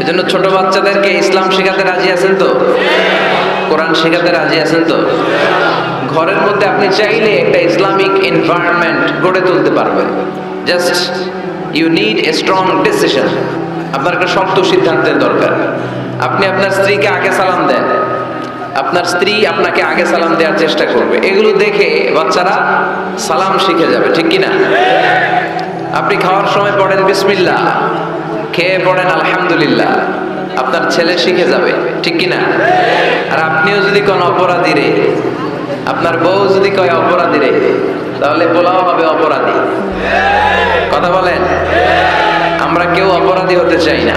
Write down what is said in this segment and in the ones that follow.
এজন্য ছোট বাচ্চাদেরকে ইসলাম শেখাতে রাজি আছেন তো? কোরআন শেখাতে রাজি আছেন তো? ঘরের মধ্যে আপনি চাইলে একটা ইসলামিক এনভায়রনমেন্ট গড়ে তুলতে পারবেন। Just you need a strong decision. আপনার একটা শক্ত সিদ্ধান্তের দরকার। আপনি আপনার স্ত্রীকে আগে সালাম দেন, আপনার স্ত্রী আপনাকে আগে সালাম দেওয়ার চেষ্টা করবে, এগুলো দেখে বাচ্চারা সালাম শিখে যাবে, ঠিক কিনা? আপনি খাওয়ার সময় পড়েন বিসমিল্লাহ, খেয়ে পড়েন আলহামদুলিল্লাহ, আপনার ছেলে শিখে যাবে, ঠিক কিনা? আর আপনিও যদি কোন অপরাধী রে, আপনার বউ যদি কয় অপরাধী রে, তাহলে বলাও হবে অপরাধী। কথা বলেন? আমরা কেউ অপরাধী হতে চাই না,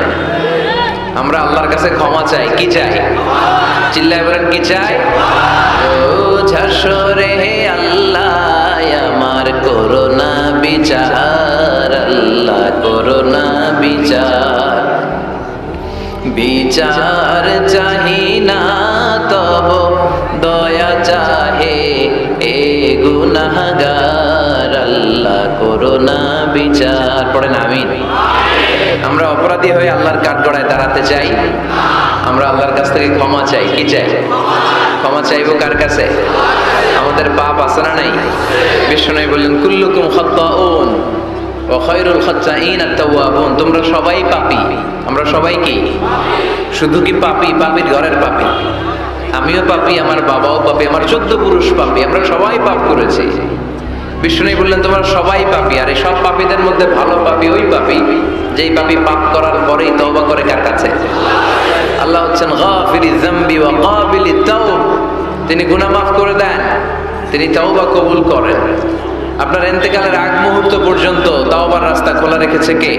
আমরা আল্লাহর কাছে ক্ষমা চাই। কি চাই? চিল্লায় বলেন কি চাই? ঝাসরে আল্লাহ আমার করোনা বিচার, আল্লাহ করোনা বিচার, বিচার চাহি না তব দয়া চাহে এ গুনাহগার, আল্লাহ করোনা বিচার। পড়েন আমিন। আমরা অপরাধী হয়ে আল্লাহর কাঠগড়ায় দাঁড়াতে চাই, আমরা আল্লাহর কাছ থেকে ক্ষমা চাই। কি চাই? ক্ষমা চাইবো কার কাছে? আমাদের পাপ আছে না নাই? বিষ্ণু বললেন কুল্লুকুম খাত্তাউন ওয়া খায়রুল খাত্তাইন আত-তাওয়াবুন। তোমরা সবাই পাপী, আমরা সবাই কি? শুধু কি পাপী? পাপীর ঘরের পাপী। আমিও পাপী, আমার বাবাও পাপী, আমার 14 পুরুষ পাপী, আমরা সবাই পাপ করেছি। বিষ্ণু বললেন তোমরা সবাই পাপী, আর এই সব পাপীদের মধ্যে ভালো পাপী ওই পাপী যেই পাপী পাপ করার পরেই তওবা করে কার কাছে? আল্লাহ হচ্ছেন গাফিরিয যামবি ওয়া কাবিলিত তাওব। তিনি গুনাহ মাফ করে দেন, তিনি তওবা কবুল করেন। আপনার ইন্তেকালের আগ মুহূর্ত পর্যন্ত তওবার রাস্তা খোলা রেখেছে কে?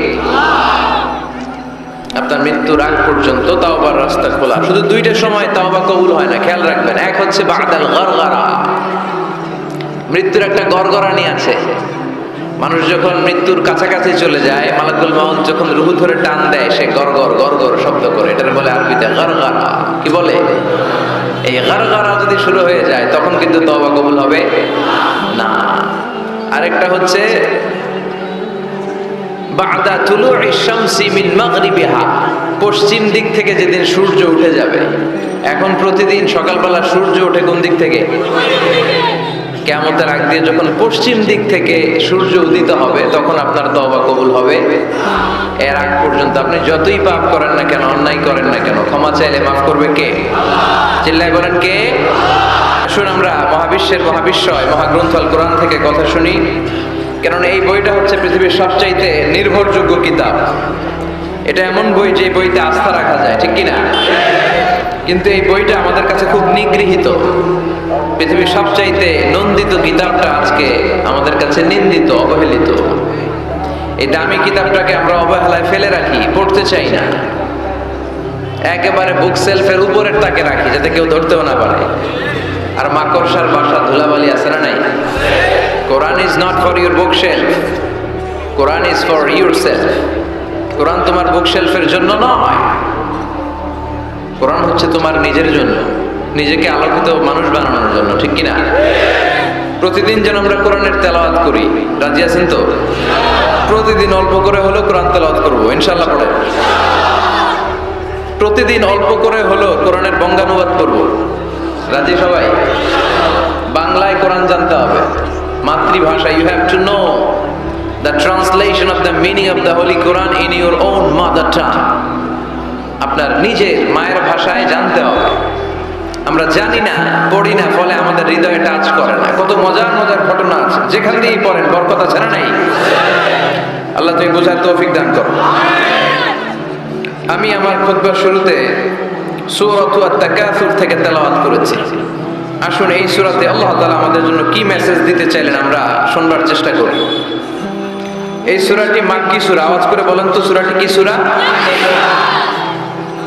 আপনার মৃত্যুর আগ পর্যন্ত তওবার রাস্তা খোলা। শুধু দুইটা সময় তওবা কবুল হয় না, খেয়াল রাখবেন। এক হচ্ছে বাদাল গরগরা, মৃত্যুর একটা গড়গড়ানি আছে। মানুষ যখন মৃত্যুর কাছাকাছি চলে যায়, মালাকুল মাউত যখন রুহু ধরে টান দেয়, সে গরগর গরগর শব্দ করে, এটার বলে আরবিতে গরগরা। কি বলে? এই গরগরা যদি শুরু হয়ে যায় তখন কিন্তু তওবা কবুল হবে না। আরেকটা হচ্ছে বাদা তুলুই শামসি মিন মাগরিবিহা, পশ্চিম দিক থেকে যেদিন সূর্য উঠে যাবে। এখন প্রতিদিন সকালবেলা সূর্য ওঠে কোন দিক থেকে? কিয়ামতের আগ দিয়ে যখন পশ্চিম দিক থেকে সূর্য উদিত হবে তখন আপনার তওবা কবুল হবে। এর আগ পর্যন্ত আপনি যতই পাপ করেন না কেন, অন্যায় করেন না কেন, ক্ষমা চাইলে মাফ করবে কে? চিল্লায় বলেন কে? আসুন আমরা মহাবিশ্বের মহাবিশ্বয় মহাগ্রন্থ আল কোরআন থেকে কথা শুনি, কেননা এই বইটা হচ্ছে পৃথিবীর সবচাইতে নির্ভরযোগ্য কিতাব। এটা এমন বই যে বইতে আস্থা রাখা যায়, ঠিক কিনা? কিন্তু এই বইটা আমাদের কাছে খুব নিগৃহীত। পৃথিবীর সবচাইতে নন্দিত কিতাবটা আজকে আমাদের কাছে নিন্দিত, অবহেলিত। এই দামি কিতাবটাকে আমরা অবহেলায় ফেলে রাখি, পড়তে চাই না, একেবারে বুক সেলফের উপরের তাকে রাখি যাতে কেউ ধরতেও না পারে। আর মাকড়সার বাসা ধুলাবালি আছে না নাই? Quran is not for your bookshelf, Quran is for your self. কোরআন তোমার বুক শেলফের জন্য নয়, কোরআন হচ্ছে তোমার নিজের জন্য, নিজেকে আলোকিত মানুষ বানানোর জন্য, ঠিক কিনা? প্রতিদিন যেন আমরা কোরআনের তেলাওয়াত করি, রাজি আছেন তো? প্রতিদিন অল্প করে হলেও কোরআন তেলাওয়াত করবো ইনশাআল্লাহ। পড়ে প্রতিদিন অল্প করে হলেও কোরআনের বঙ্গানুবাদ করবো, রাজি সবাই? বাংলায় কোরআন জানতে হবে, মাতৃভাষা। You have to know the translation of the meaning of the holy Quran in your own mother tongue. আপনার নিজের মায়ের ভাষায় জানতে হবে। আমরা জানি না, পড়ি না, ফলে আমাদের হৃদয়ে টাচ করে না। কত মজার মজার ঘটনা আছে, যেখান দিয়েই পড়েন বরকত আছে না নাই? আল্লাহ তুমি বোঝার তৌফিক দান করো। আমি আমার খুতবার শুরুতে সূরাতু আত-তাকাসুর থেকে তেলাওয়াত করেছি। আসুন এই সূরাতে আল্লাহ তাআলা আমাদের জন্য কি মেসেজ দিতে চাইলেন আমরা শুনবার চেষ্টা করি। এই সূরাটি মাক্কি সূরা। আওয়াজ করে বলেন তো সূরাটি কি সূরা?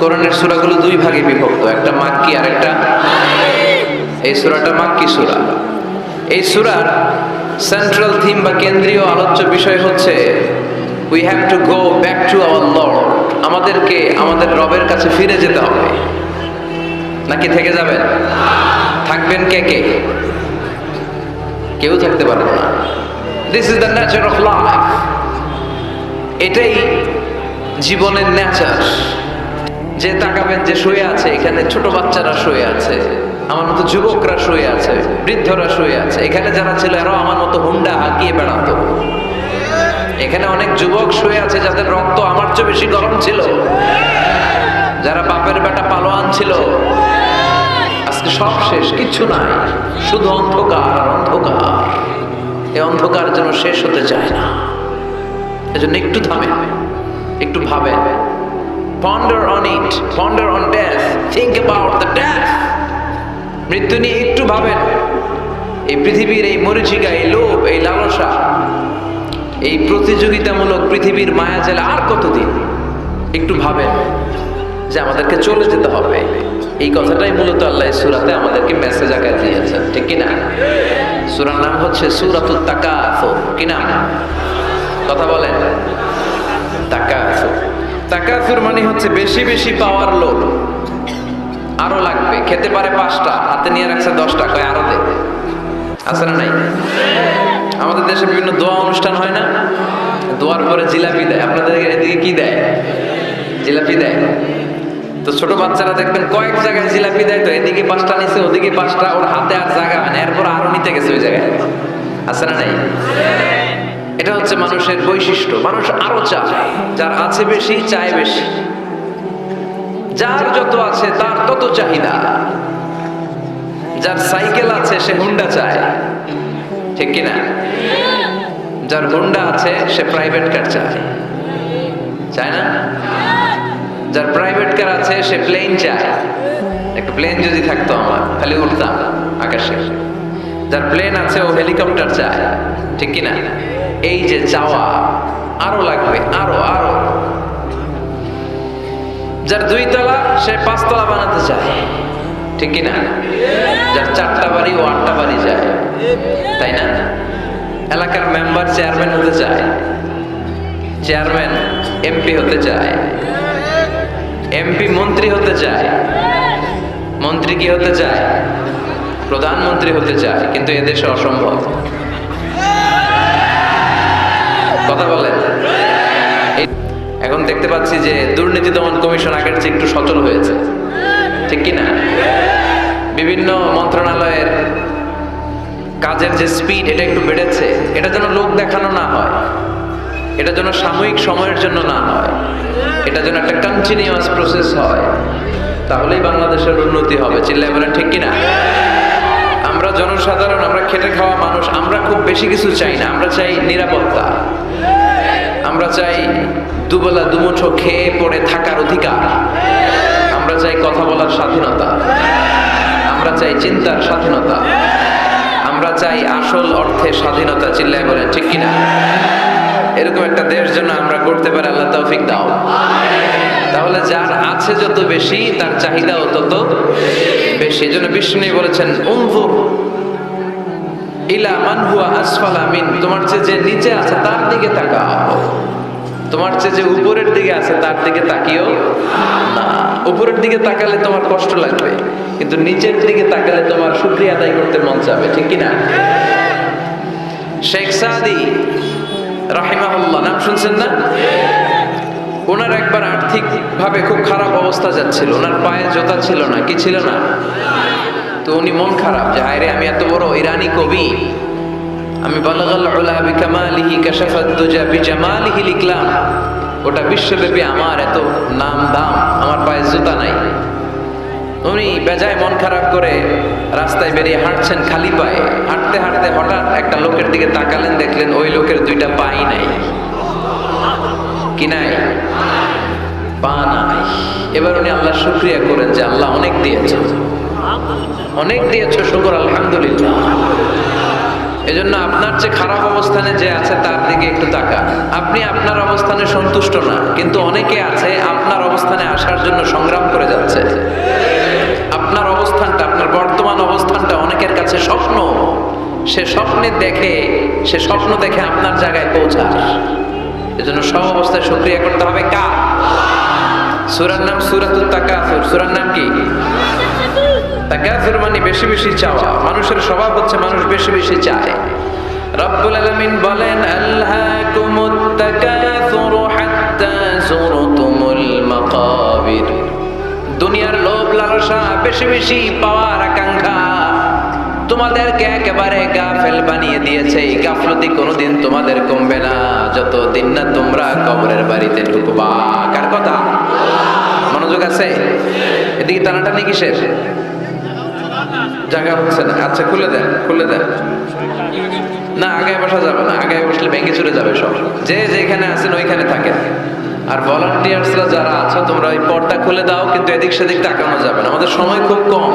কোরআনের সূরাগুলো দুই ভাগে বিভক্ত, একটা মাক্কি আর একটা। এই সূরাটা মাক্কি সূরা। এই সূরার সেন্ট্রাল থিম বা কেন্দ্রীয় আলোচ্য বিষয় হচ্ছে we have to go back to our Lord. আমাদেরকে আমাদের রবের কাছে ফিরে যেতে হবে। নাকি থেকে যাবেন? থাকবেন কে কে? কেউ থাকতে পারবে না। This is the nature of life. এটাই জীবনের নেচার। যে তাকাবেন যে শুয়ে আছে, এখানে ছোট বাচ্চারা শুয়ে আছে, আমার মতো যুবকরা শুয়ে আছে, বৃদ্ধরা শুয়ে আছে। এখানে যারা ছিল এরাও আমার মতো হুন্ডা হাঁকিয়ে বেড়াতো। এখানে অনেক যুবক শুয়ে আছে যাদের রক্ত আমার চেয়ে বেশি গরম ছিল, যারা বাপের বেটা পালোয়ান ছিল। আজকে সব শেষ, কিচ্ছু নাই, শুধু অন্ধকার আর অন্ধকার। এই অন্ধকার যেন শেষ হতে চায় না। এজন্য একটু থামে, একটু ভাবেন, ponder on it, ponder on death, think about the death. মৃত্যু নিয়ে একটু ভাবেন। এই পৃথিবীর এই মরীচিকা, এই লোভ, এই লালসা, এই প্রতিযোগিতামূলক পৃথিবীর মায়া জালে আর কতদিন? একটু ভাবেন যে আমাদেরকে চলে যেতে হবে। এই কথাটাই মূলত আল্লাহ সূরাতে আমাদেরকে মেসেজ আকারে দিয়েছেন, ঠিক কি না? সূরার নাম হচ্ছে সূরাতুত তাকাসুর। কি নাম? কথা বলেন। তাকাসুর। তাকাসুর মানে হচ্ছে বেশি বেশি পাওয়ার লোভ। আরো লাগবে, খেতে পারে 5টা, হাতে নিয়ে রাখছে 10টা, কয় আরো দে। আছে না নাই? আমাদের দেশে বিভিন্ন দোয়া অনুষ্ঠান হয় না? দোয়ার পরে জিলাপি দেয়। আপনাদের এদিকে কি দেয়? জিলাপি দেয়। তো ছোট বাচ্চারা দেখবেন কয়েক জায়গায় জিলাপি দেয়, তো এদিকে 5টা নিছে, ওদিকে 5টা, ওর হাতে আর জায়গা হয় না, এরপর আরো নিতে গেছে ওই জায়গায়। আছে না নাই? এটা হচ্ছে মানুষের বৈশিষ্ট্য। মানুষ আরো চায়, যার আছে বেশি চায় বেশি। যার যত আছে তার তত চাহিদা। যার সাইকেল আছে সে হুন্ডা চায়, ঠিক কিনা? যার হুন্ডা আছে সে প্রাইভেট কার চায়, চায় না? যার প্রাইভেট কার আছে সে প্লেন চায়। একটা প্লেন যদি থাকতো আমার, খালি উঠতাম আকাশে। যার প্লেন আছে ও হেলিকপ্টার চায়, ঠিক কিনা? এই যে চাওয়া, আরো লাগবে, আরো আরো। যার 2 তলা সে 5 তলা বানাতে চায়, ঠিক কিনা? যার 4টা বাড়ি ও 8টা বাড়ি চায়, তাই না? এলাকার মেম্বার চেয়ারম্যান হতে চায়, চেয়ারম্যান এমপি হতে চায়, এমপি মন্ত্রী হতে চায়, মন্ত্রী কি হতে চায়? প্রধানমন্ত্রী হতে চায়। কিন্তু এদেশে অসম্ভব। কথা বলেন। এখন দেখতে পাচ্ছি যে দুর্নীতি দমন কমিশন আগের চেয়ে একটু সচল হয়েছে, ঠিক কিনা? বিভিন্ন মন্ত্রণালয়ের কাজের যে স্পিড, এটা একটু বেড়েছে। এটা যেন লোক দেখানো না হয়, এটা যেন সাময়িক সময়ের জন্য না হয়, এটা যেন একটা কন্টিনিউয়াস প্রসেস হয়। তাহলেই বাংলাদেশের উন্নতি হবে। চিল্লায় বলেন, ঠিক কিনা? আমরা জনসাধারণ, আমরা খেটে খাওয়া মানুষ, আমরা খুব বেশি কিছু চাই না। আমরা চাই নিরাপত্তা, আমরা চাই দুবেলা দুমুঠো খেয়ে পড়ে থাকার অধিকার, আমরা চাই কথা বলার স্বাধীনতা, আমরা চাই চিন্তার স্বাধীনতা, আমরা চাই আসল অর্থে স্বাধীনতা। চিল্লায় বলেন, ঠিক কিনা? এরকম একটা দেশ যেন আমরা করতে পারি, আল্লাহ তৌফিক দাও। তাহলে যার আছে যত বেশি, তার চাহিদাও তত বেশি। এই জন্য বিষ্ণু বলেছেন, উনজুর ইলা মান হুয়া আসফালা মিন, তোমার চেয়ে যে নিচে আছে তার দিকে তাকাও, তোমার চেয়ে যে উপরের দিকে আছে তার দিকে তাকিও না। উপরের দিকে তাকালে তোমার কষ্ট লাগবে, কিন্তু নিচের দিকে তাকালে তোমার শুকরিয়া আদায় করতে মন চাবে, ঠিক কিনা? শেখ সাদি রাহিমাহুল্লাহ, নাম শুনছেন না? ওনার একবার আর্থিক ভাবে খুব খারাপ অবস্থা যাচ্ছিল, ওনার পায়ে জোতা ছিল না, কি ছিল না? তো উনি মন খারাপ যে হায়রে, আমি এত বড় ইরানি কবি, আমি বালাগাল উলা বিকামালিহি কাশাফাদ দুজা বিজামালিহি লিখলাম, ওটা বিশ্বব্যাপী আমার এত নাম দাম, আমার পায়ে জুতা নাই। উনি বেজায় মন খারাপ করে রাস্তায় বেরিয়ে হাঁটছেন খালি পায়ে। হাঁটতে হাঁটতে হঠাৎ একটা লোকের দিকে তাকালেন, দেখলেন ওই লোকের 2টা পাই নাই। কি নাই? পা নাই। এবার উনি আল্লাহ শুকরিয়া করেন যে আল্লাহ অনেক দিয়েছে, অনেক দিয়েছে, শুকর আলহামদুলিল্লাহ। এজন্য আপনার চেয়ে খারাপ অবস্থানে যে আছে তার দিকে একটু তাকান। আপনি আপনার অবস্থানে সন্তুষ্ট না, কিন্তু অনেকে আছে আপনার অবস্থানে আসার জন্য সংগ্রাম করে যাচ্ছে। আপনার অবস্থানটা, আপনার বর্তমান অবস্থানটা অনেকের কাছে স্বপ্ন। সে স্বপ্ন দেখে আপনার জায়গায় পৌঁছার। এজন্য সব অবস্থায় শুকরিয়া করতে হবে। কার? সূরার নাম সূরাতুত তাকাসুর। সূরার নাম কি? তাকাসুর মানে বেশি বেশি চাওয়া। মানুষের স্বভাব হচ্ছে মানুষ বেশি বেশি চায়। রব্বুল আলামিন বলেন, আল্লাকুমুত তাকাসুর হাত্তা হাত্তা যুরতুমুল মাকাবির। দুনিয়ার লোভ লালসা, বেশি বেশি পাওয়ার আকাঙ্ক্ষা তোমাদেরকে একেবারে গাফেল বানিয়ে দিয়েছে। এই গাফলতি কোনোদিন তোমাদের কমবে না যতদিন না তোমরা কবরের বাড়িতে ঢুকবা। কার কথা? মনোযোগ আছে? এদিকে টানাটানি কিসের? জায়গা হচ্ছে না। আচ্ছা খুলে দেন, খুলে দেন। না, আগে বসা যাবে না, আগে বসলে ভেঙে চলে যাবে সব। যে যেখানে আছেন ওইখানে থাকেন। আর ভলান্টিয়ার্সরা যারা আছো তোমরা ওই পর্দা খুলে দাও, কিন্তু এদিক সেদিক তাকানো যাবে না, আমাদের সময় খুব কম।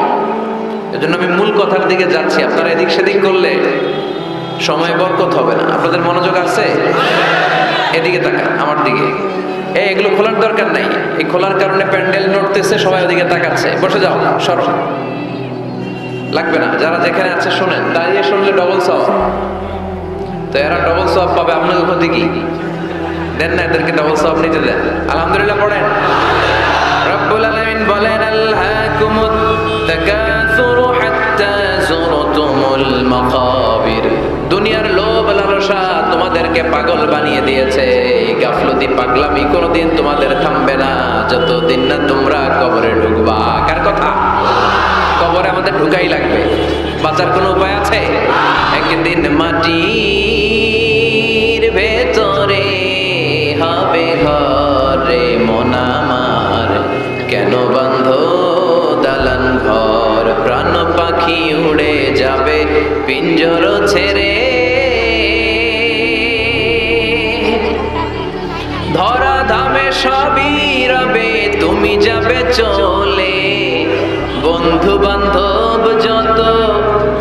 এজন্য আমি মূল কথার দিকে যাচ্ছি। আপনারা এদিক সেদিক করলে সময় বরকত হবে না। আপনাদের মনোযোগ আছে? এদিকে তাকান, আমার দিকে। এগুলো খোলার দরকার নাই। এই খোলার কারণে প্যান্ডেল নড়তেছে, সবাই ওদিকে তাকাচ্ছে। বসে যাও, সরো, লাগবে না। যারা যেখানে আছে শোনেন, দাঁড়িয়ে শুনলে ডবল সওয়াব। তো এরা ডবল সওয়াব পাবে, আপনাদের ক্ষতি কি? দেন না, এদেরকে ডবল সওয়াব নিতে দেন। আলহামদুলিল্লাহ পড়েন। রব্বুল আলামিন বলেন, আলহাকুমুত তাকাসুরু হাত্তা যুরতুমুল মাকাবির। দুনিয়ার লোভ লালসা তোমাদেরকে পাগল বানিয়ে দিয়েছে। গাফলতি পাগলামি কোনোদিন তোমাদের থামবে না যতদিন না তোমরা কবরে ঢুকবা। কার কথা? কবরে আমাদের ঢুকাই লাগবে। বাঁচার কোনো উপায় আছে? একদিন মাটির ভেতরে হবে ঘরে মন আমার, কেন বান্ধ দালান ঘর? প্রাণ পাখি উড়ে যাবে পিঞ্জর ছেড়ে, ধরা ধামে সবই রবে তুমি যাবে চলে। বন্ধু বান্ধব যত,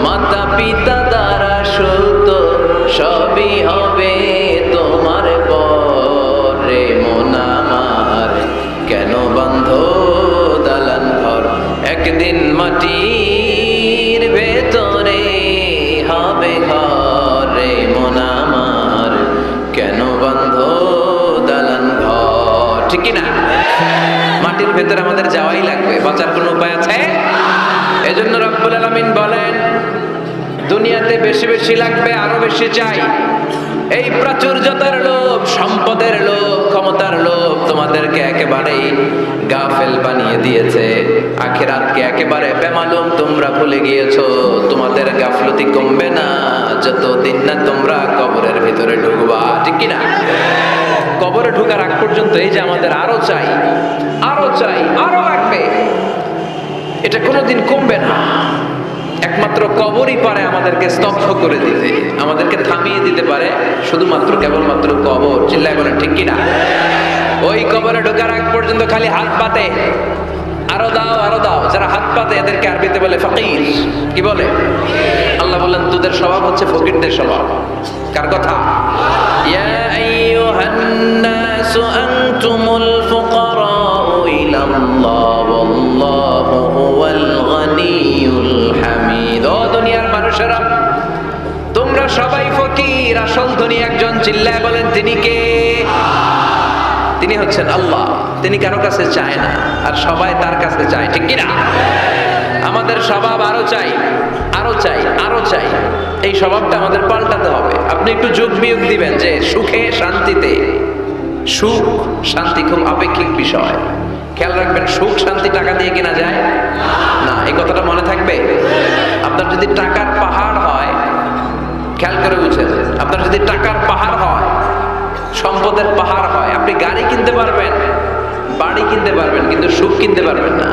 মাতা পিতা দ্বারা সুত, সবই হবে তোমার পরে মন আমার, কেন বান্ধ দালান ঘর? একদিন মাটির ভেতরে হবে ঘরে মন আমার, কেন বান্ধ দালান ঘর? ঠিক কিনা? মাটির ভেতরে আমাদের যাওয়াই লাগবে, বাঁচার কোনো উপায় আছে? এজন্য রব্বুল আলামিন বলেন, দুনিয়াতে বেশি বেশি লাগবে, আরো বেশি চাই। এই প্রাচুর্যতার লোভ, সম্পদের লোভ, ক্ষমতার লোভ তোমাদেরকে একেবারেই গাফেল বানিয়ে দিয়েছে। আখিরাতকে একেবারে বেমালুম তোমরা ভুলে গিয়েছো। তোমাদের গাফলতি কমবে না যতদিন না তোমরা কবরের ভিতরে ঢুকবা। ঠিক কিনা? কবরে ঢুকার আগ পর্যন্ত এই যে আমাদের আরো চাই, আরো চাই, আরো লাগবে, এটা কোনোদিন কমবে না। একমাত্র কবরই পারে আমাদেরকে স্তব্ধ করে দিতে, আমাদেরকে থামিয়ে দিতে পারে শুধুমাত্র কেবলমাত্র কবর। চিল্লায় বলেন ঠিক কিনা? ওই কবরে ঢোকার আগ পর্যন্ত খালি হাত পাতে, আরো দাও, আরো দাও। যারা হাত পাতে এদেরকে আরবিতে বলে ফকির। কি বলে? আল্লাহ বললেন তোদের স্বভাব হচ্ছে ফকিরদের স্বভাব। কার কথা? ইয়া আইয়ুহান নাসু আনতুমুল ফুকারাউ ইলাল্লাহ ওয়াল্লাহু হুয়াল গনিয়ুল হামিদ। ও দুনিয়ার মানুষেরা, তোমরা সবাই ফকির, আসল ধনী একজন। চিল্লায় বলেন তিনি কে? তিনি হচ্ছেন আল্লাহ। তিনি কারো কাছে চায় না, আর সবাই তার কাছে চায়। ঠিক কিনা? আমাদের স্বভাব আরো চাই, আরো চাই, আরো চাই। এই স্বভাবটা আমাদের পাল্টাতে হবে। আপনি একটু যোগ বিয়োগ দিবেন যে সুখে শান্তিতে, সুখ শান্তি খুব আপেক্ষিক বিষয়। খেয়াল রাখবেন, সুখ শান্তি টাকা দিয়ে কেনা যায় না। এই কথাটা মনে থাকবে। আপনার যদি টাকার পাহাড় হয়, খেয়াল করে বুঝেন, আপনার যদি টাকার পাহাড় হয়, সম্পদের পাহাড় হয়, আপনি গাড়ি কিনতে পারবেন, বাড়ি কিনতে পারবেন, কিন্তু সুখ কিনতে পারবেন না।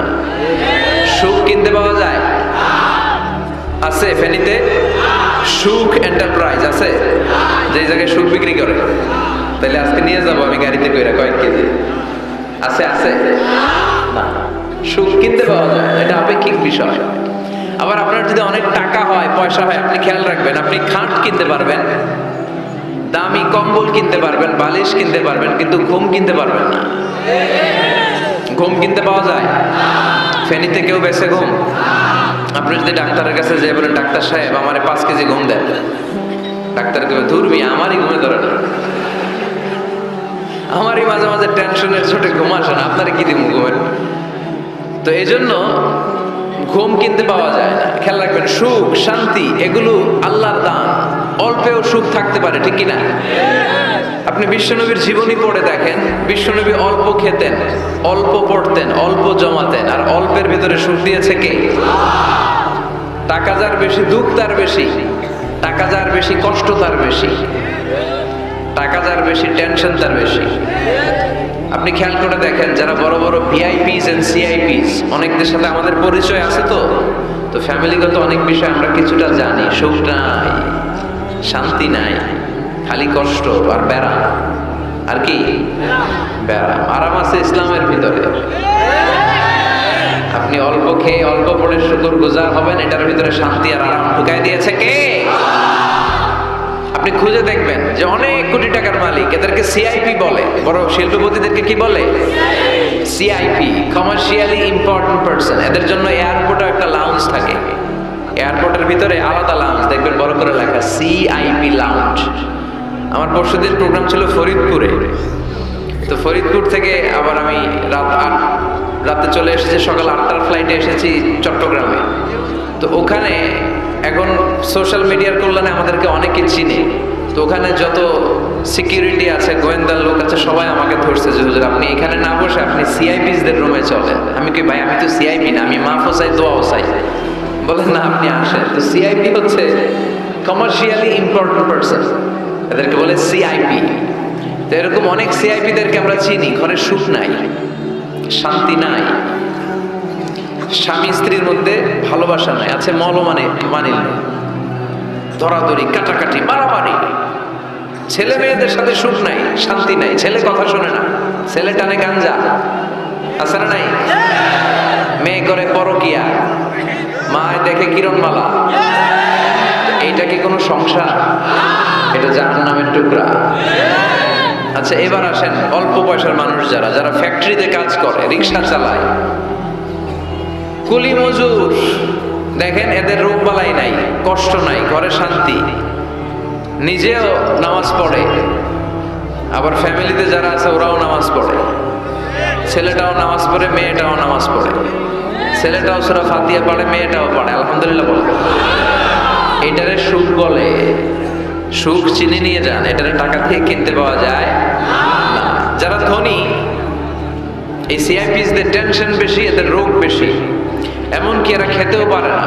সুখ কিনতে পাওয়া যায়? আছে ফেনীতে সুখ এন্টারপ্রাইজ আছে, যে জায়গায় সুখ বিক্রি করে। তাহলে আজকে নিয়ে যাবো আমি গাড়িতে কইরা কয়েক কেজি। আছে? আছে না। সুখ কিনতে পাওয়া যায়, এটা আপেক্ষিক বিষয়। আবার আপনার যদি অনেক টাকা হয়, পয়সা হয়, আপনি খেয়াল রাখবেন, আপনি খাট কিনতে পারবেন, দামি কম্বল কিনতে পারবেন, বালিশ কিনতে পারবেন, কিন্তু ঘুম কিনতে পারবেন না। ঘুম কিনতে পাওয়া যায়? ফেনীতে কেউ বেছে ঘুম? আপনি যদি ডাক্তারের কাছে যেয়ে বলেন, ডাক্তার সাহেব আমারে 5 কেজি ঘুম দেন, ডাক্তার কেউ ধরবি, আমারই ঘুমে ধরে না, আমারই মাঝে মাঝে টেনশনের ছোটে ঘুম আসে না, আপনারে কি দিব ঘুমের? তো এই জন্য ঘুম কিনতে পাওয়া যায় না। খেয়াল রাখবেন, সুখ শান্তি এগুলো আল্লাহর দান। অল্পেও সুখ থাকতে পারে, ঠিক কিনা? আপনি বিশ্বনবীর জীবনী পড়ে দেখেন, বিশ্বনবী অল্প খেতেন, অল্প পড়তেন, অল্প জমাতেন, আর অল্পের ভিতরে সুখ দিয়েছে কে? টাকা যার বেশি দুঃখ তার বেশি, টাকা যার বেশি কষ্ট তার বেশি, টাকা যার বেশি টেনশন তার বেশি। আপনি খেয়াল করে দেখেন, যারা বড় বড় ভিআইপিস এন্ড সিআইপিস, অনেকদের সাথে আমাদের পরিচয় আছে, তো ফ্যামিলিগত অনেক বিষয় আমরা কিছুটা জানি। সুখ নাই, শান্তি নাই, খালি কষ্ট আর ব্যারাম। আর কি ব্যারাম? আরাম আছে ইসলামের ভিতরে। আপনি অল্প খেয়ে অল্প পড়ে শুকর গুজার হবেন, এটার ভিতরে শান্তি আর আরাম ঢুকাই দিয়েছে কে? আপনি খুঁজে দেখবেন যে অনেক কোটি টাকার মালিক, এদেরকে সিআইপি বলে। বড় শিল্পপতিদেরকে কি বলে? CIP, commercially important person. এদের জন্য এয়ারপোর্টে একটা লাউঞ্জ থাকে, এয়ারপোর্টের ভিতরে আলাদা লাউঞ্জ দেখবেন বড় করে লেখা সিআইপি লাউঞ্জ। আমার পরশুদিন প্রোগ্রাম ছিল ফরিদপুরে, তো ফরিদপুর থেকে আবার আমি রাতে চলে এসেছি, সকাল 8টার ফ্লাইটে এসেছি চট্টগ্রামে। তো ওখানে এখন সোশ্যাল মিডিয়ার কল্যাণে আমাদেরকে অনেকে চিনে, তো ওখানে যত সিকিউরিটি আছে, গোয়েন্দার লোক আছে, সবাই আমাকে ধরছে যে হুজুর আপনি এখানে না বসে আপনি সিআইপিসদের রুমে চলেন। আমি কি ভাই, আমি তো সিআইপি না, আমি মাফও চাই দোয়াও চাই। বলে না, আপনি আসেন। তো সিআইপি হচ্ছে কমার্শিয়ালি ইম্পর্টেন্ট পারসন, এদেরকে বলে সিআইপি। তো এরকম অনেক সিআইপিদেরকে আমরা চিনি। ঘরে সুখ নাই, শান্তি নাই, স্বামী স্ত্রীর মধ্যে ভালোবাসা নাই, আছে মানিল, ধরাধরি, কাটাকাটি, মারামারি। ছেলে মেয়েদের সাথে সুখ নাই, শান্তি নাই, ছেলে কথা শোনে না, ছেলে টানে গাঞ্জা, আছে না নাই? মেয়ে করে পরকিয়া, মায় দেখে কিরণমালা। এইটা কি কোনো সংসার? এটা জাহান্নামের টুকরা। আচ্ছা, এবার আসেন অল্প পয়সার মানুষ যারা ফ্যাক্টরিতে কাজ করে, রিক্সা চালায়, কুলি মজুর, দেখেন এদের রোগ বালাই নাই, কষ্ট নাই, ঘরে শান্তি, নিজেও নামাজ পড়ে, আবার ফ্যামিলিতে যারা আছে ওরাও নামাজ পড়ে, ছেলেটাও নামাজ পড়ে, মেয়েটাও নামাজ পড়ে, ছেলেটাও সূরা ফাতিহা পড়ে, মেয়েটাও পড়ে, আলহামদুলিল্লাহ বলে। এটারে সুখ বলে। সুখ চিনি নিয়ে যান, এটারে টাকা দিয়ে কিনতে পাওয়া যায় না। যারা ধনী, এই সিআইপিসদের টেনশন বেশি, এদের রোগ বেশি, এমনকি এরা খেতেও পারে না।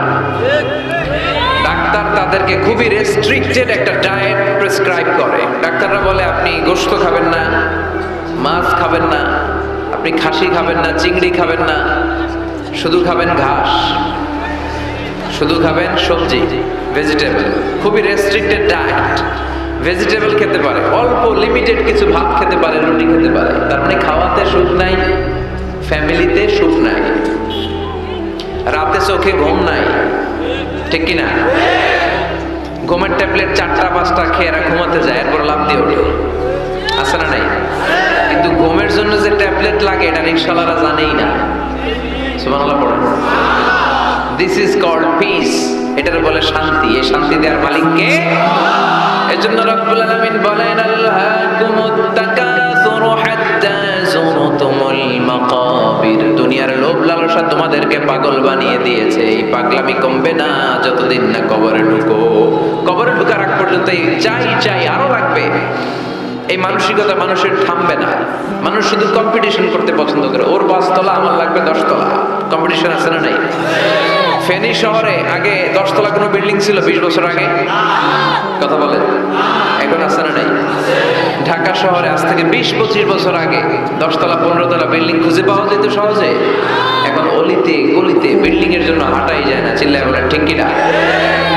ডাক্তার তাদেরকে খুবই রেস্ট্রিক্টেড একটা ডায়েট প্রেসক্রাইব করে। ডাক্তাররা বলে আপনি গোশত খাবেন না, মাছ খাবেন না, আপনি খাসি খাবেন না, চিংড়ি খাবেন না, শুধু খাবেন ঘাস, শুধু খাবেন সবজি, ভেজিটেবল। খুবই রেস্ট্রিক্টেড ডায়েট। ভেজিটেবল খেতে পারে, অল্প লিমিটেড কিছু ভাত খেতে পারে, রুটি খেতে পারে। তার মানে খাওয়াতে সুখ নাই, ফ্যামিলিতে সুখ নাই, রাতে চোখে ঘুম নাই, ঠিক কিনা? ঘুমের ট্যাবলেট 4টা-5টা খেয়ে এরা ঘুমাতে যায়, এরপর লাভ দিয়ে ওঠে, আছে না নাই? কিন্তু ঘুমের জন্য যে ট্যাবলেট লাগে এটা রিকশাওয়ালারা জানেই না। সুবহানাল্লাহ পড়েন। দিস ইজ কল্ড পিস, এটার বলে শান্তি। এই শান্তি দেওয়ার মালিক কে? এজন্য রব্বুল আলামিন বলেন আল্লাহকুমুত তাকাসুরু হাত্তা যুরতুমুল মাকাবির। দুনিয়ার লোভ লালসা তোমাদেরকে পাগল বানিয়ে দিয়েছে। এই পাগলামি কমবে না যতদিন না কবরে ঢুকো। কবরে ঢোকার আগ পর্যন্ত এই চাই আরো লাগবে, এই মানসিকতা মানুষের থামবে না। মানুষ শুধু কম্পিটিশন করতে পছন্দ করে, ওর 5 তলা আমার লাগবে 10 তলা। কম্পিটিশন আছে না নাই? ফেনী শহরে আগে 10 তলা কোনো বিল্ডিং ছিল 20 বছর আগে? কথা বলেন, এখন আছে না নাই? ঢাকা শহরে আজ থেকে 20-25 বছর আগে 10 তলা 15 তলা বিল্ডিং খুঁজে পাওয়া যেত সহজে। এখন অলিতে গলিতে বিল্ডিং এর জন্য হাঁটাই যায় না। চিল্লায় বলেন ঠিক কিনা?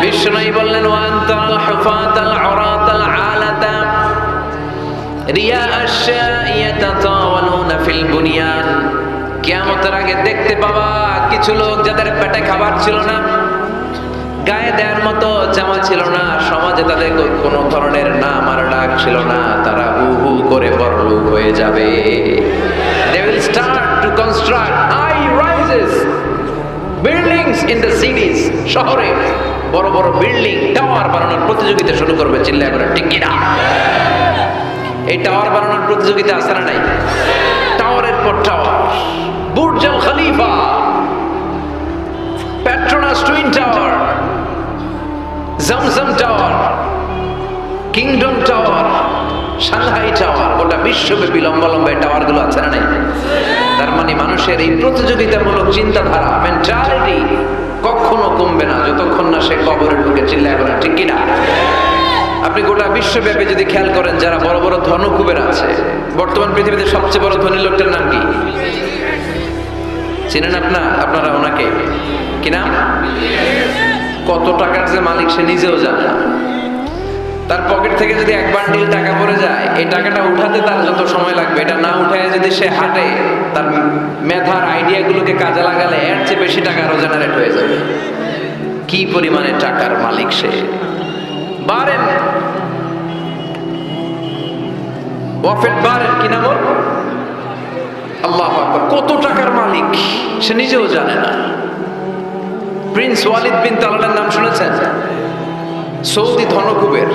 বিশ্বনবী বললেন ওয়ান্তাল হুফাতাল উরাতাল আলাতা রিয়া আশ-শাইয়াতাতাওয়ালুনা ফিল বুনিয়ান। কিয়ামতের আগে দেখতে পাবা কিছু লোক যাদের পেটে খাবার ছিল না, গায়ে দেওয়ার মতো জামা ছিল না, সমাজে তাদের কোনো ধরনের নাম আর ডাক ছিল না, তারা হু হু করে বড়লোক হয়ে যাবে। They will start to construct high rises, buildings in the cities. শহরে বড় বড় বিল্ডিং, টাওয়ার বানানোর প্রতিযোগিতা শুরু করবে। চিল্লায় বলেন ঠিক কিনা? এই টাওয়ার বানানোর প্রতিযোগিতা আছে না নাই? টাওয়ারের পর tower, Burj al Khalifa, Petronas twin tower, Zamzam tower, kingdom tower, Shanghai tower, গোটা বিশ্বব্যাপী লম্বা লম্বা টাওয়ার গুলো আছে না নাই? তার মানে মানুষের এই প্রতিযোগিতামূলক চিন্তাধারা, মেন্টালিটি কখনো কমবে না যতক্ষণ না সে কবরে ঢুকে চিল্লায় বলে, ঠিক কিনা? আপনি গোটা বিশ্বব্যাপী যদি খেয়াল করেন, যারা বড় বড় ধনকুবের আছে, বর্তমান পৃথিবীতে সবচেয়ে বড় ধনী লোকটার নাম কি চিনেন আপনারা ওনাকে? কি নাম? কত টাকার যে মালিক সে নিজেও জানে না। তার পকেট থেকে যদি এক বান্ডিল টাকা পড়ে যায়, এই টাকাটা উঠাতে তার যত সময় লাগবে, এটা না উঠায় যদি সে হাঁটে, তার মেধার আইডিয়াগুলোকে কাজে লাগালে এর চেয়ে বেশি টাকা আরো জেনারেট হয়ে যাবে। কি পরিমাণে টাকার মালিক সে! বারেন বাফেট, বারেন কি নাম ওর? আল্লাহু আকবার! কত টাকার মালিক সে নিজেও জানে না। প্রিন্স ওয়ালিদ বিন তালালের নাম শুনেছেন? সৌদি ধনকুবের,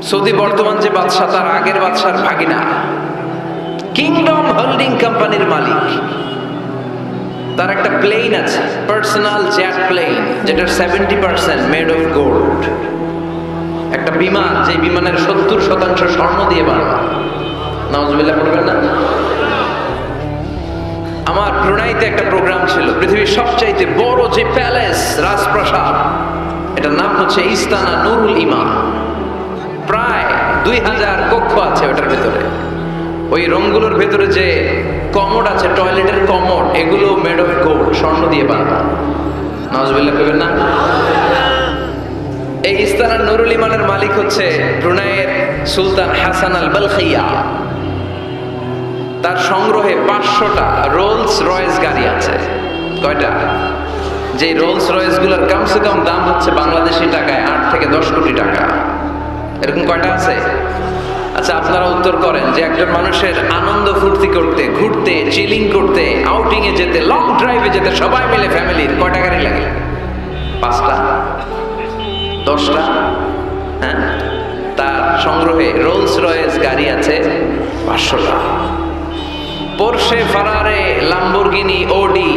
সৌদি বর্তমান যে বাদশা তার আগের বাদশার ভাগিনা, কিংডম হোল্ডিং কোম্পানির মালিক। তার একটা প্লেন আছে, পার্সোনাল জেট প্লেন, যেটার 70% মেড অফ গোল্ড। একটা বিমান, যে বিমানের 70% স্বর্ণ দিয়ে বানানো। নাউজুবিল্লাহ পড়বেন না? আমার ব্রুনাইতে একটা প্রোগ্রাম ছিল, পৃথিবীর সবচাইতে বড় যে প্যালেস, রাজপ্রাসাদ, এটার নাম হচ্ছে ইস্তানা নুরুল ইমান। প্রায় 2000 কক্ষ আছে ওটার ভেতরে। ওই রুমগুলোর ভেতরে যে কমোড আছে, টয়লেটের কমোড, এগুলো মেড অফ গোল্ড, স্বর্ণ দিয়ে বানানো। নাউজুবিল্লাহ কইবেন না? এই ইস্তানা নুরুল ইমানের মালিক হচ্ছে ব্রুনাইয়ের সুলতান হাসান আল বলখিয়া। তার সংগ্রহে 500টা রোলস রয়েস গাড়ি আছে। কয়টা? যে রোলস রয়েস গুলোর কমসে কম দাম হচ্ছে বাংলাদেশি টাকায় 8 থেকে 10 কোটি টাকা। এরকম কয়টা আছে? আচ্ছা, আপনারা উত্তর করেন যে একজন মানুষের আনন্দ ফুর্তি করতে, ঘুরতে, চিলিং করতে, আউটিং এ যেতে, লং ড্রাইভে যেতে সবাই মিলে ফ্যামিলির কয়টা গাড়ি লাগে? 5টা? 10টা? হ্যাঁ, তার সংগ্রহে রোলস রয়েস গাড়ি আছে 500টা। পোরশে, ফারারে, লাম্বরগিনি, ওডি,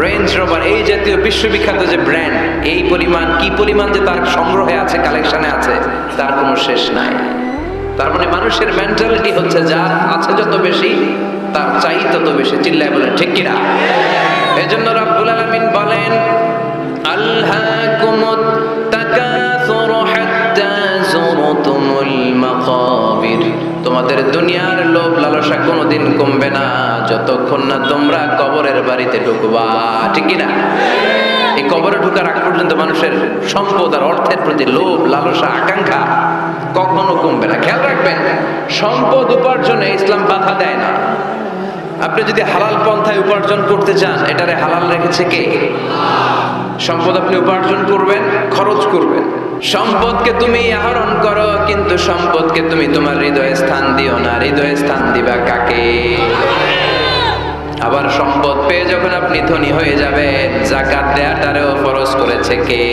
রেঞ্জ রোভার, এই জাতীয় বিশ্ববিখ্যাত যে ব্র্যান্ড, এই পরিমাণ, কি পরিমাণ যে তার সংগ্রহে আছে, কালেকশনে আছে, তার কোনো শেষ নাই। তার মানে মানুষের মেন্টালিটি হচ্ছে, যার আছে যত বেশি তার চাই তত বেশি। চিল্লায় বলেন, ঠিক কিনা? এই জন্য রাব্বুল আলামিন বলেন, আল্লাহকুমুত তাকাসুর হাত্তা যুরতুমুল মাকাবির। তোমাদের দুনিয়ার লোভ লালসা কোনোদিন কমবে না যতক্ষণ না তোমরা কবরের বাড়িতে ঢুকবা, ঠিক কিনা? এই কবরে ঢুকার আগ পর্যন্ত মানুষের সম্পদ আর অর্থের প্রতি লোভ লালসা আকাঙ্ক্ষা কখনো কমবে না। খেয়াল রাখবেন, সম্পদ উপার্জনে ইসলাম বাধা দেয় না। আপনি যদি হালাল পন্থায় উপার্জন করতে চান, এটারে হালাল রেখেছে কে? সম্পদ আপনি উপার্জন করবেন, খরচ করবেন। সম্পদকে তুমি আহরণ করো, কিন্তু সম্পদকে তুমি তোমার হৃদয়ে স্থান দিও না। হৃদয়ে স্থান দিবা কাকে? আবার সম্পদ পেয়ে যখন আপনি ধনী হয়ে যাবেন, যাকাত দেয়াটারেও ফরজ করেছে কে?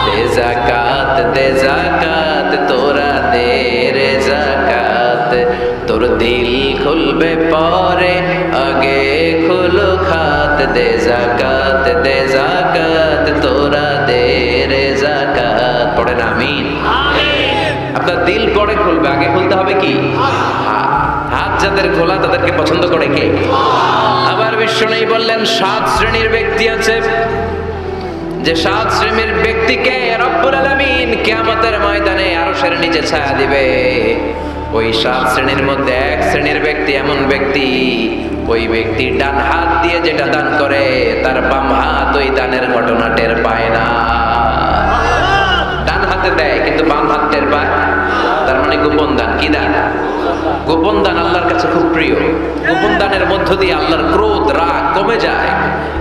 দে যাকাত, দে যাকাত, তোরা দে রে যাকাত। তোর দিল খুলবে পরে, আগে খুলো খাত। দে যাকাত, দে যাকাত, তোরা দে রে যাকাত। পড়েন আমিন। আপনার দিল পরে খুলবে, আগে খুলতে হবে কি? হাত যাদের খোলা তাদেরকে পছন্দ করে কে? আবার বিশ্বনবী বললেন, 7 শ্রেণীর ব্যক্তি আছে, যে 7 শ্রেণীর ব্যক্তিকে রব্বুল আলামিন কিয়ামতের ময়দানে আরশের নিচে ছায়া দিবে। ওই 7 শ্রেণীর মধ্যে 1 শ্রেণীর ব্যক্তি এমন ব্যক্তি, ওই ব্যক্তি ডান হাত দিয়ে যেটা দান করে, তার বাম হাত ওই দানের ঘটনা টের পায় না। ডান হাতে দেয় কিন্তু বাম হাত টের পায়। তার মানে গোপন দান। কি দান? গোপন দান আল্লাহর কাছে খুব প্রিয়। গোপন দানের মধ্য দিয়ে আল্লাহর ক্রোধ, রাগ কমে যায়।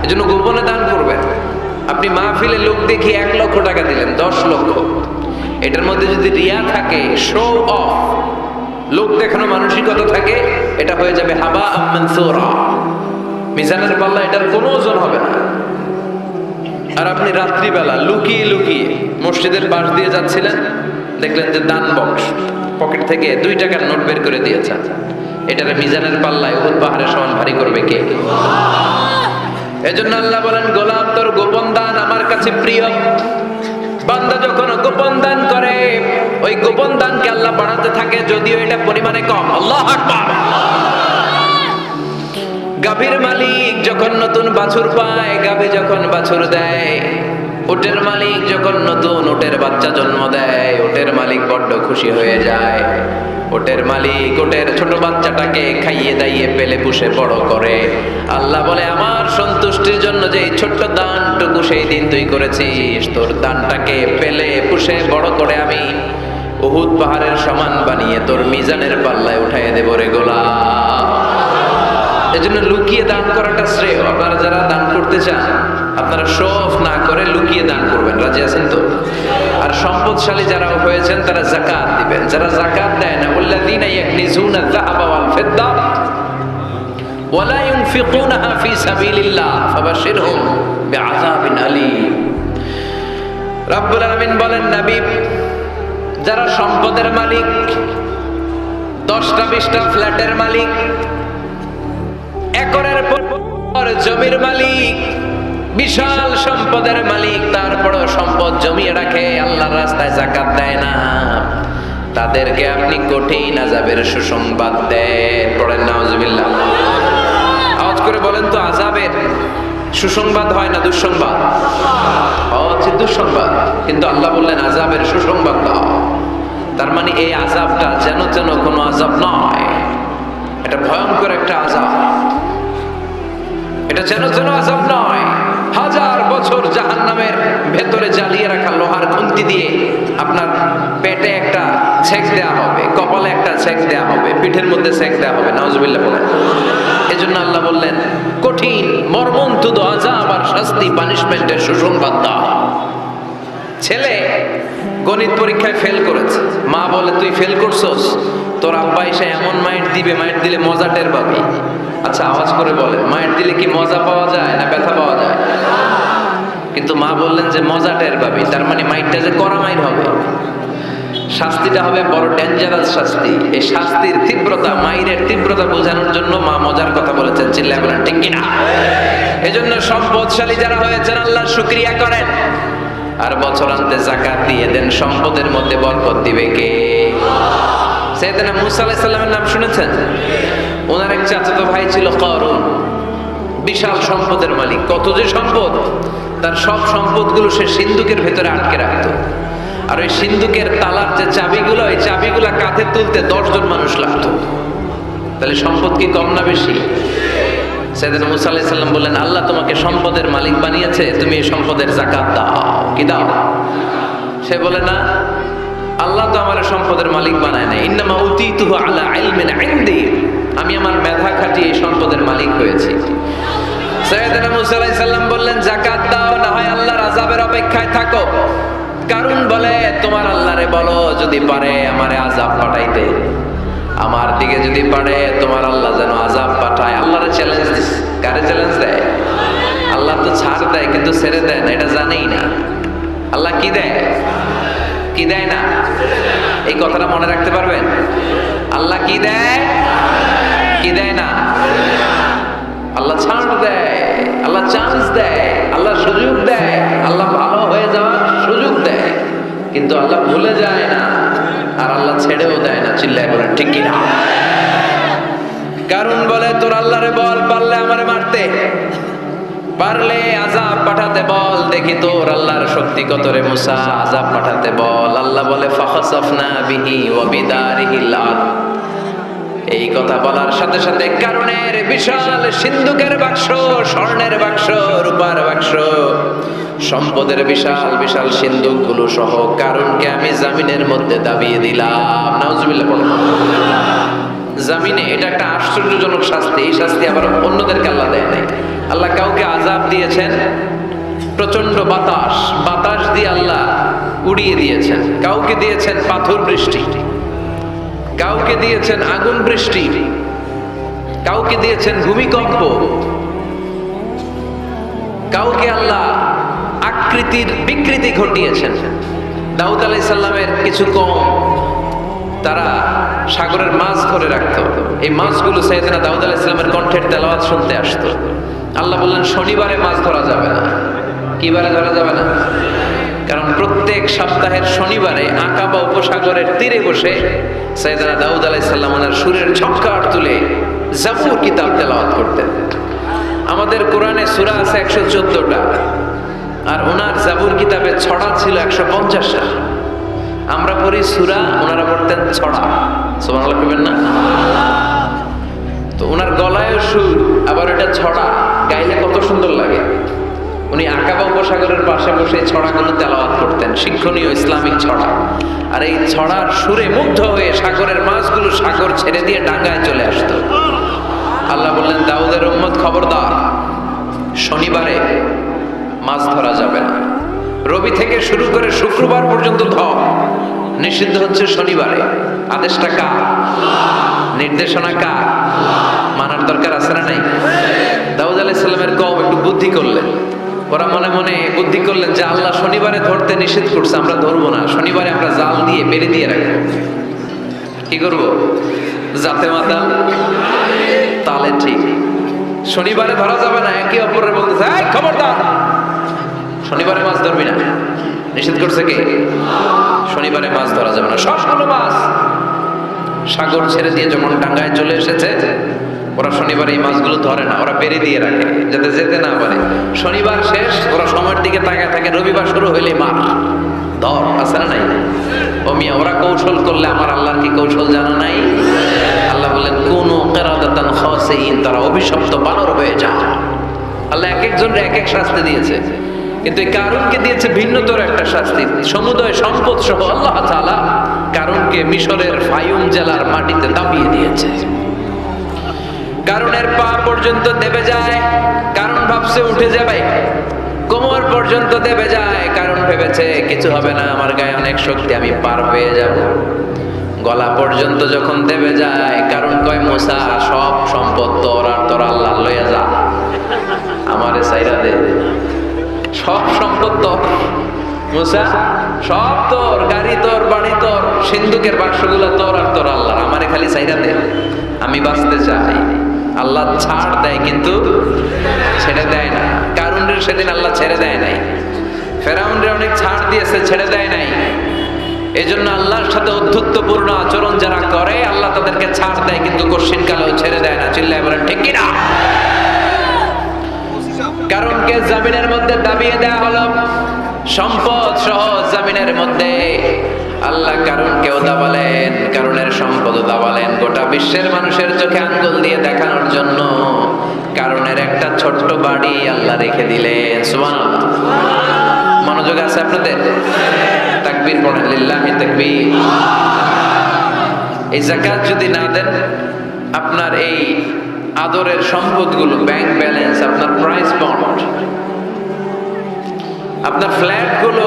এজন্য গোপনে দান করবেন। আপনি মাহফিলে লোক দেখিয়ে 1 লক্ষ টাকা দিলেন, 10 লক্ষ, এটার মধ্যে যদি রিয়া থাকে, শো অফ, লোক দেখানো মানসিকতা থাকে, এটা হয়ে যাবে হাবা মানসুরা। মিজানের পাল্লা এটার কোনো ওজন হবে না। আর আপনি রাত্রিবেলা লুকিয়ে লুকিয়ে মসজিদের পাশ দিয়ে যাচ্ছিলেন, দেখলেন যে দান বক্স, পকেট থেকে 2 টাকার নোট বের করে দিয়েছে, এটার মিজানের পাল্লায় উহুদ পাহাড়ের সমান ভারী করবে কে? এজন্য আল্লাহ বলেন, গোলাম তোর গোপন দান আমার কাছে প্রিয়। বান্দা যখন গোপন দান করে ওই গোপন দানকে আল্লাহ বাড়াতে থাকে, যদিও এটা পরিমাণে কম। আল্লাহু আকবার। গাভীর মালিক যখন নতুন বাছুর পায়, গাভী যখন বাছুর দেয়, উটের মালিক যখন নতুন উটের বাচ্চা জন্ম দেয়, উটের মালিক বড্ড খুশি হয়ে যায়। উটের মালিক উটের ছোট বাচ্চাটাকে খাইয়ে দাইয়ে পেলে পুষে বড় করে। আল্লাহ বলে, আমার সন্তুষ্টির জন্য যে ছোট্ট দানটুকু সেই দিন তুই করেছিস, তোর দানটাকে পেলে পুষে বড় করে আমি উহুদ পাহাড়ের সমান বানিয়ে তোর মিজানের পাল্লায় উঠাইয়ে দেব রে গোলাম। এজন্য লুকিয়ে দান করাটা শ্রেয়। আপনারা যারা দান করতে চান, আপনারা শো অফ না করে লুকিয়ে দান করবেন। রাজি আছেন তো? আর সম্পদশালী যারা হয়েছেন তারা যাকাত দিবেন। যারা যাকাত দেয় না, ওয়াল্লাযীনা ইয়াকনিজুনা যাহাবা ওয়াল ফিদ্দা ওয়া লা ইউনফিকুনাহা ফি সাবিলিল্লাহ ফাবাশশিরহুম বিআযাবিন আলীম। রব্বুল আলামিন বলেন, নবী, যারা সম্পদের মালিক, 10টা 20টা ফ্ল্যাটের মালিক, একরের পর জমির মালিক, বিশাল সম্পদের মালিক, তারপরও সম্পদ জমিয়ে রাখে, আল্লাহর রাস্তায় যাকাত দেয় না, তাদেরকে আপনি কঠিন আযাবের সুসংবাদ দেন। পড়েন নাউজুবিল্লাহ। আওয়াজ করে বলেন তো, আযাবের সুসংবাদ হয় না দুঃসংবাদ? হচ্ছে দুঃসংবাদ, কিন্তু আল্লাহ বললেন আযাবের সুসংবাদ দাও। তার মানে এই আযাবটা যেন যেন কোনো আযাব নয়, এটা ভয়ঙ্কর একটা আযাব। এটা যেন যেন আযাব নয়। 1000 বছর জাহান্নামের ভেতরে জ্বালিয়ে রাখা লোহার খুন্তি দিয়ে আপনার পেটে একটা ছেক দেয়া হবে, কপালে একটা ছেক দেয়া হবে, পিঠের মধ্যে ছেক দেয়া হবে। নাউজুবিল্লাহ বলেন। এজন্য আল্লাহ বললেন কঠিন মর্মন্তুদ আযাব আর শাস্তি, পানিশমেন্টের সুসংবাদ দাও। ছেলে গণিত পরীক্ষায় ফেল করেছে, মা বলে তুই ফেল করছস, তোর আব্বা এসে এমন মাইট দিবে, মাইট দিলে মজা টের পাবি। আচ্ছা আওয়াজ করে বলেন, মাইট দিলে কি মজা পাওয়া যায় না ব্যথা পাওয়া যায়? কিন্তু মা বললেন যে মজা টের পাবি, তার মানে মাইটটা যে কড়া মাইট হবে, শাস্তিটা হবে বড় ডেঞ্জারাস শাস্তি। এই শাস্তির তীব্রতা, মাইরের তীব্রতা বোঝানোর জন্য মা মজার কথা বলেছেন। চিল্লায় বলেন ঠিক কিনা? এজন্য সম্পদশালী যারা হয়েছেন আল্লাহর শুকরিয়া করেন, আর বছরান্তে যাকাত দিয়ে দেন। সম্পদের মধ্যে বরকত দিবে কে? সাইয়েদনা মুসা আলাইহিস সালামের নাম শুনেছেন? ওনার এক চাচাতো ভাই ছিল কারুন, বিশাল সম্পদের মালিক। কত যে সম্পদ! তার সব সম্পদগুলো সে সিন্ধুকের ভেতরে আটকে রাখতো। আর ওই সিন্ধুকের তালার যে চাবিগুলো, ওই চাবিগুলা কাঁধে তুলতে 10 জন মানুষ লাগতো। তাহলে সম্পদ কি কম না বেশি? সাইয়েদনা মুসা আলাইহিস সালাম বললেন, আল্লাহ তোমাকে সম্পদের মালিক বানিয়েছে, তুমি এই সম্পদের যাকাত দাও। কি দাও? সে বলে, না, আল্লাহ তো আমার সম্পদের মালিক বানায় নাই। ইন্নামা উতীতুহু আলা ইলমিন ইনদি, আমি আমার মেধা খাটিয়ে এই সম্পদের মালিক হয়েছি। সাইয়েদনা মুসা আলাইহিস সালাম বললেন, যাকাত দাও, না হয় আল্লাহর আযাবের অপেক্ষায় থাকো। কারণ বলে, তোমার আল্লাহরে বলো যদি পারে আমারে আযাব পাঠাইতে, আমার দিকে যদি পারে তোমার আল্লাহ যেন আযাব পাঠায়। আল্লাহরে চ্যালেঞ্জ দিছে। কারে চ্যালেঞ্জ দেয়? আল্লাহ তো ছাড় দেয় কিন্তু ছেড়ে দেয় না, এটা জানেই না। আল্লাহ কি দেয়? কি দেয় না? এই কথাটা মনে রাখতে পারবেন? আল্লাহ কি দেয়? কি দেয় না? আল্লাহ ছাড় দেয়, আল্লাহ চান্স দেয়, আল্লাহ সুযোগ দেয়, আল্লাহ ভালো হয়ে যাওয়ার সুযোগ দেয়, কিন্তু আল্লাহ ভুলে যায় না, আর আল্লাহ ছেড়েও দেয় না। চিল্লায় বলেন ঠিক কিনা? কারণ বলে, তোর আল্লাহরে বল, পারলে আমারে মারতে, পারলে আযাব পাঠাতে বল, দেখি তোর আল্লাহর শক্তি কত রে মুসা, আযাব পাঠাতে বল। আল্লাহ বলে, ফাখাসাফনা বিহি ওয়া বিদারিহিল আরদ। এই কথা বলার সাথে সাথে কারণের বিশাল সিন্ধুকের বাক্স, স্বর্ণের বাক্স, রূপার বাক্স, সম্পদের বিশাল বিশাল সিন্ধুকগুলো সহ কারণকে আমি জামিনের মধ্যে দাবিয়ে দিলাম। নাউজুবিল্লাহ বলেন। জামিনে এটা একটা আশ্চর্যজনক শাস্তি। এই শাস্তি আবার অন্যদেরকে আল্লাহ দেয় নাই। আল্লাহ কাউকে আযাব দিয়েছেন প্রচন্ড বাতাস, বাতাস দিয়ে আল্লাহ উড়িয়ে দিয়েছেন। কাউকে দিয়েছেন পাথর বৃষ্টি, কাউকে দিয়েছেন আগুন বৃষ্টি, কাউকে দিয়েছেন ভূমিকম্প, কাউকে আল্লাহ আকৃতির বিকৃতি ঘটিয়েছেন। দাউদ আলাইহিস সালামের কিছু কওম তারা সাগরের মাছ ধরে রাখতো। এই মাছগুলো সাইয়েদনা দাউদ আলাইহিস সালামের কণ্ঠের তেলাওয়াত শুনতে আসতো। আল্লাহ বললেন, শনিবারে মাছ ধরা যাবে না। কি বারে ধরা যাবে না? কারণ প্রত্যেক সপ্তাহের শনিবারে আকাবা উপসাগরের তীরে বসে সাইয়েদনা দাউদ আলাইহিস সালাম ওনার সুরের ঝংকার তুলে জাবুর কিতাব তেলাওয়াত করতেন। আমাদের কোরআনে সূরা আছে 114টা, আর ওনার জাবুর কিতাবে ছড়া ছিল 150টা। আমরা পড়ি সূরা, ওনারা পড়তেন ছড়া। সুবহানাল্লাহ কইবেন না? তো ওনার গলায়ও সুর, আবার এটা ছড়া, গাইলে কত সুন্দর লাগে। উনি আকাবা উপসাগরের পাশে বসে ছড়াগুলো তেলাওয়াত করতেন, শিক্ষণীয় ইসলামিক ছড়া। আর এই ছড়ার সুরে মুগ্ধ হয়ে সাগরের মাছগুলো সাগর ছেড়ে দিয়ে ডাঙ্গায় চলে আসতো। আল্লাহ বললেন, দাউদের উম্মত খবরদার, শনিবারে মাছ ধরা যাবে না। রবি থেকে শুরু করে শুক্রবার পর্যন্ত ধর, নিষিদ্ধ হচ্ছে শনিবারে। আদেশটা কার? নির্দেশনা কার? মানার দরকার আছে না নাই? দাউদ আলাইহিস সালামের কওম একটু বুদ্ধি করলেন। ওরা মনে মনে বুদ্ধি করলেন যে আল্লাহ শনিবারে ধরতে নিষেধ করছে, আমরা ধরবো না, শনিবারে আমরা জাল দিয়ে বেড়ে দিয়ে রাখবো। কি করবো? জাতে মাতাল তালে ঠিক। শনিবারে ধরা যাবে না, একে অপরের বলতেছে, এই খবরদার, শনিবারে মাছ ধরবি না। নিষেধ করছে কে? শনিবারে মাছ ধরা যাবে না। সবগুলো মাছ সাগর ছেড়ে দিয়ে যখন ডাঙ্গায় চলে এসেছে, ওরা শনিবারে এই মাছগুলো ধরে না, ওরা বেড়ে দিয়ে রাখে যাতে যেতে না পারে। শনিবার শেষ, ওরা সময়ের দিকে তাকায় থাকে, রবিবার শুরু হইলে মার ধর, আছে না নাই? ও মিয়া, ওরা কৌশল করলে আমার আল্লাহর কি কৌশল জানা নাই? আল্লাহ বললেন, কুনু কিরাদাতান খাসিইন, তারা অভিশপ্ত বানর হয়ে যা। আল্লাহ এক একজনের এক এক শাস্তি দিয়েছে, কিন্তু এই কারুনকে দিয়েছে ভিন্নতর একটা শাস্তি। সমুদয় সম্পদ সহ আল্লাহ তাআলা কারুনকে মিশরের ফায়ুম জেলার মাটিতে দাবিয়ে দিয়েছে। কারুনের পা পর্যন্ত দেবে যায়, কারণ ভাবছে উঠে যাবে। কোমর পর্যন্ত দেবে যায়, কারণ ভেবেছে কিছু হবে না, আমার গায়ে অনেক শক্তি, আমি পার পেয়ে যাব। গলা পর্যন্ত যখন দেবে যায়, কারণ কয়, মুসা সব সম্পদ তোর, আর তোর আল্লাহ লইয়া যা, আমারে সাইরা দে। সব সম্পদ তোর মুসা, সব তোর, গাড়ি তোর, বাড়ি তোর, সিন্ধুকের বাক্সগুলো তোর আর তোর আল্লাহ, আমারে খালি সাইরা দে, আমি বাঁচতে চাই। আল্লাহ ছাড় দেয় কিন্তু ছেড়ে দেয় না। কারুনের সেদিন আল্লাহ ছেড়ে দেয় নাই, ফেরাউনরে অনেক ছাড় দিয়েছে, ছেড়ে দেয় নাই। এই জন্য আল্লাহর সাথে অধ্যুত্বপূর্ণ আচরণ যারা করে, আল্লাহ তাদেরকে ছাড় দেয় কিন্তু কঠিন কালেও ছেড়ে দেয় না। চিল্লায় বলেন ঠিক কিনা? কারণকে জামিনের মধ্যে দাবিয়ে দেয়া হলো, সম্পদ সহ জামিনের মধ্যে। আল্লাহ কারণকেও দাবালেন, কারণের সম্পদও দাবালেন, গোটা বিশ্বের মানুষের চোখে আঙ্গুল দিয়ে দেখানোর জন্য কারণের একটা ছোট্ট বাড়ি আল্লাহ রেখে দিলেন। সুবহানাল্লাহ। মনোযোগ আছে আপনাদের? তাকবীর পড়েন, লিল্লাহি তাকবীর। এই যাকাত যদি না দেন, আপনার এই আদরের সম্পদগুলো, ব্যাংক ব্যালেন্স, আপনার প্রাইস বন্ড, আপনার ফ্ল্যাটগুলো,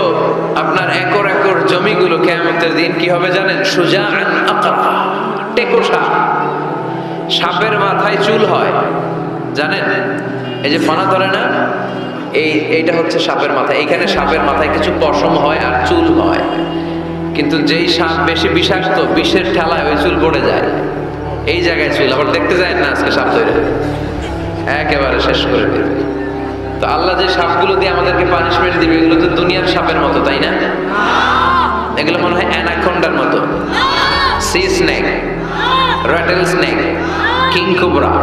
আপনার একর একর জমিগুলো কিয়ামতের দিন কি হবে জানেন? সুজাআন আকরা, টেকোসা। সাপের মাথায় চুল হয়, জানেন? এই যে ফানা ধরে না, এইটা হচ্ছে সাপের মাথা। এইখানে সাপের মাথায় কিছু পশম হয় আর চুল হয়, কিন্তু যেই সাপ বেশি বিষাক্ত, বিষের ঠেলায় ওই চুল পড়ে যায়। এই জায়গায় চুল, আবার দেখতে যায় না আজকে সাপ ধরে একেবারে শেষ করে দেবে। তো আল্লাহ যে সাপগুলো দিয়ে আমাদেরকে পানিশমেন্ট দিবে, এগুলো তো দুনিয়ার সাপের মতো, তাই না? এগুলো মনে হয় অ্যানাকোন্ডার মতো, C snake, rattle snake, king cobra,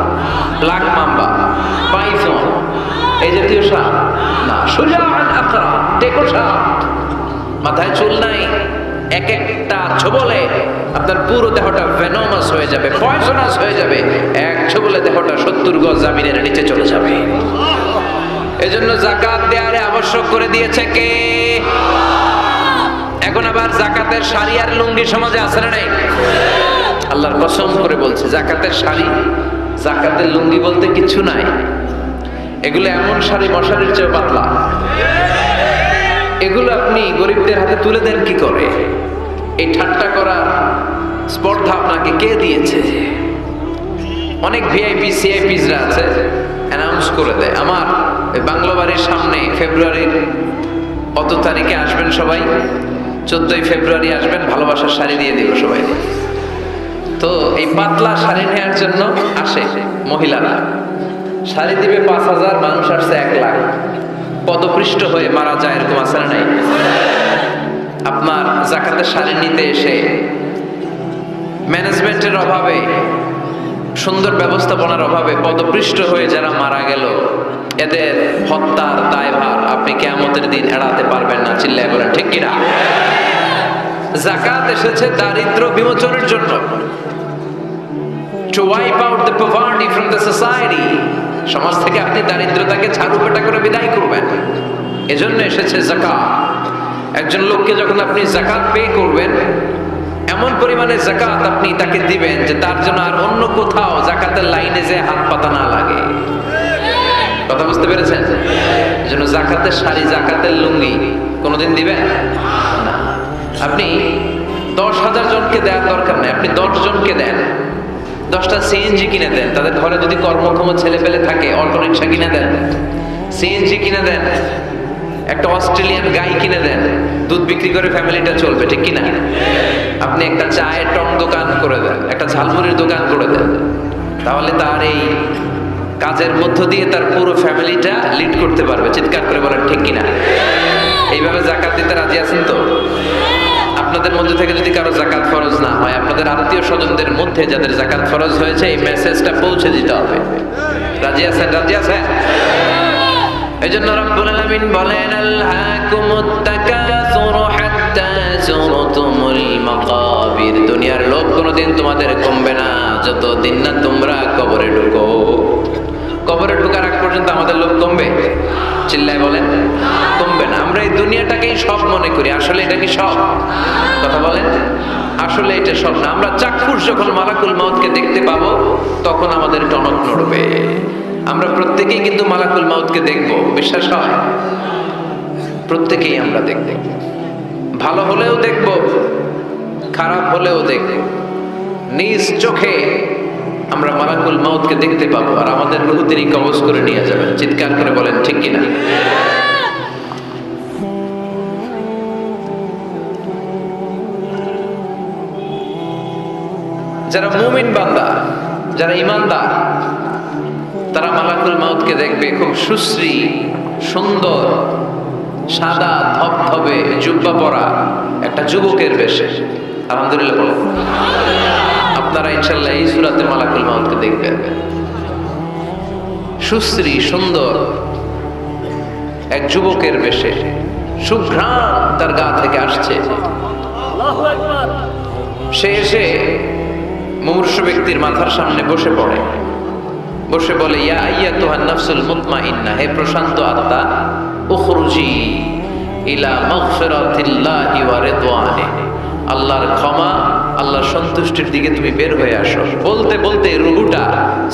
black mamba, Python, এই জাতীয় সাপ না। সুজাআন আকরা, টেকো সাপ, মাথায় চুল নাই, এক একটা ছোবলে আপনার পুরো দেহটা ভেনোমাস হয়ে যাবে, পয়জনাস হয়ে যাবে। এক ছোবলে দেহটা 70 গজ জমিনের নিচে চলে যাবে। এজন্য যাকাত দেয়ারে আবশ্যক করে দিয়েছে কে? এখন আবার যাকাতের শাড়ি আর লুঙ্গি সমাজে আছে না নাই? আল্লাহর কসম করে বলছে, যাকাতের শাড়ি, যাকাতের লুঙ্গি বলতে কিছু নাই। এগুলো এমন শাড়ি মশারির চেয়ে পাতলা, এগুলো আপনি গরিবদের হাতে তুলে দেন কি করে? এই ঠাট্টা করার স্পর্ধা আপনাকে কে দিয়েছে? অনেক ভিআইপি সিআইপিসরা আছে, অ্যানাউন্স করে দেয়, আমার বাংলো বাড়ির সামনে ফেব্রুয়ারির কত তারিখে আসবেন সবাই, 14ই ফেব্রুয়ারি আসবেন, ভালোবাসার শাড়ি দিয়ে দিব সবাই। তো এই পাতলা শাড়ি নেওয়ার জন্য আসে মহিলারা, শাড়ি দিবে 5000, মানুষ আসছে 1 লাখ। পদপৃষ্ট হয়ে মারা যায়, এরকম আছে না নাই? আপনার যাকাতের শাড়ি নিতে এসে ম্যানেজমেন্টের অভাবে, সুন্দর ব্যবস্থাপনার অভাবে পদপৃষ্ট হয়ে যারা মারা গেল, এদের হত্যার দায়ভার আপনি কিয়ামতের দিন এড়াতে পারবেন না। চিল্লায় বলেন ঠিক কিনা? যাকাত এসেছে দারিদ্র্য বিমোচনের জন্য, to wipe out the poverty from the society। সমাজ থেকে আপনি দারিদ্রতাকে ঝাড়ুপেটা করে বিদায় করবেন, এজন্য এসেছে যাকাত। একজন লোককে যখন আপনি যাকাত পে করবেন, এমন পরিমাণে যাকাত আপনি তাকে দিবেন যে তার জন্য আর অন্য কোথাও যাকাতের লাইনে যে হাত পাতা না লাগে। কথা বুঝতে পেরেছেন? এজন্য যাকাতের শাড়ি, যাকাতের লুঙ্গি কোনোদিন দিবেন না। আপনি 10,000 জনকে দেওয়ার দরকার নেই, আপনি 10 জনকে দেন। 10টা সিএনজি কিনে দেন, তাদের ঘরে যদি কর্মক্ষম ছেলে পেলে থাকে অটো রিক্সা কিনে দেন, সিএনজি কিনে দেন, একটা অস্ট্রেলিয়ান গাই কিনে দেন, দুধ বিক্রি করে ফ্যামিলিটা চলবে, ঠিক কিনা? আপনি একটা চায়ের টং দোকান করে দেন, একটা ঝালমুড়ির দোকান করে দেন, তাহলে তার এই কাজের মধ্য দিয়ে তার পুরো ফ্যামিলিটা লিড করতে পারবে। চিৎকার করে বলেন ঠিক কিনা? এইভাবে যাকাত দিতে রাজি আছেন তো? আপনাদের মধ্যে থেকে যদি কারো যাকাত ফরজ না হয়, আপনাদের আত্মীয় স্বজনদের মধ্যে যাদের যাকাত ফরজ হয়েছে, এই মেসেজটা পৌঁছে দিতে হবে। রাজি আছেন? রাজি আছেন? এজন্য রব্বুল আলামিন বলেন, আলহাকুমুত তাকাসুর হাত্তা যুরতুমুল মাকাবির। দুনিয়ার লোভ কোনোদিন তোমাদের কমবে না যতদিন না তোমরা কবরে ঢুকো। কবরে ঢোকার আগ পর্যন্ত আমাদের লোভ কমবে? চিল্লায় বলেন কমবে না। আমরা এই দুনিয়াটাকেই সব মনে করি, আসলে এটা কি সব? কথা বলেন, আসলে এটা সব না। আমরা চাক্ষুষ যখন মালাকুল মাউতকে দেখতে পাবো, তখন আমাদের টনক নড়বে। আমরা প্রত্যেকেই কিন্তু মালাকুল মাউতকে দেখবো, বিশ্বাস হয়? প্রত্যেকেই আমরা দেখব, ভালো হলেও দেখব, খারাপ হলেও দেখব। নিজ চোখে আমরা মালাকুল মাউতকে দেখতে পাবো, আর আমাদের রূহ তিনি কবজ করে নিয়ে যাবেন। চিৎকার করে বলেন ঠিক কিনা? যারা মুমিন বান্দা, যারা ইমানদার, তারা মালাকুল মাউতকে দেখবে খুব সুশ্রী, সুন্দর, সাদা ধবধবে জুব্বা পরা একটা যুবকের বেশে। আলহামদুলিল্লাহ বলেন। আপনারা ইনশাআল্লাহ এই সূরাতে মালাকুল মাউতকে দেখবেন, সুশ্রী সুন্দর এক যুবকের বেশে, সুঘ্রাণ তার গা থেকে আসছে। সে এসে মুমূর্ষু ব্যক্তির মাথার সামনে বসে পড়ে, বসে বলে, ইয়া আইয়াতুহান নাফসুল মুতমাইন্নাহ, হে প্রশান্ত আত্মা, উখরুজি ইলা মাগফিরাতিল্লাহি ওয়া রিদওয়ানি, আল্লাহর ক্ষমা, আল্লাহর সন্তুষ্টির দিকে তুমি বের হয়ে আসো। বলতে বলতে রুহুটা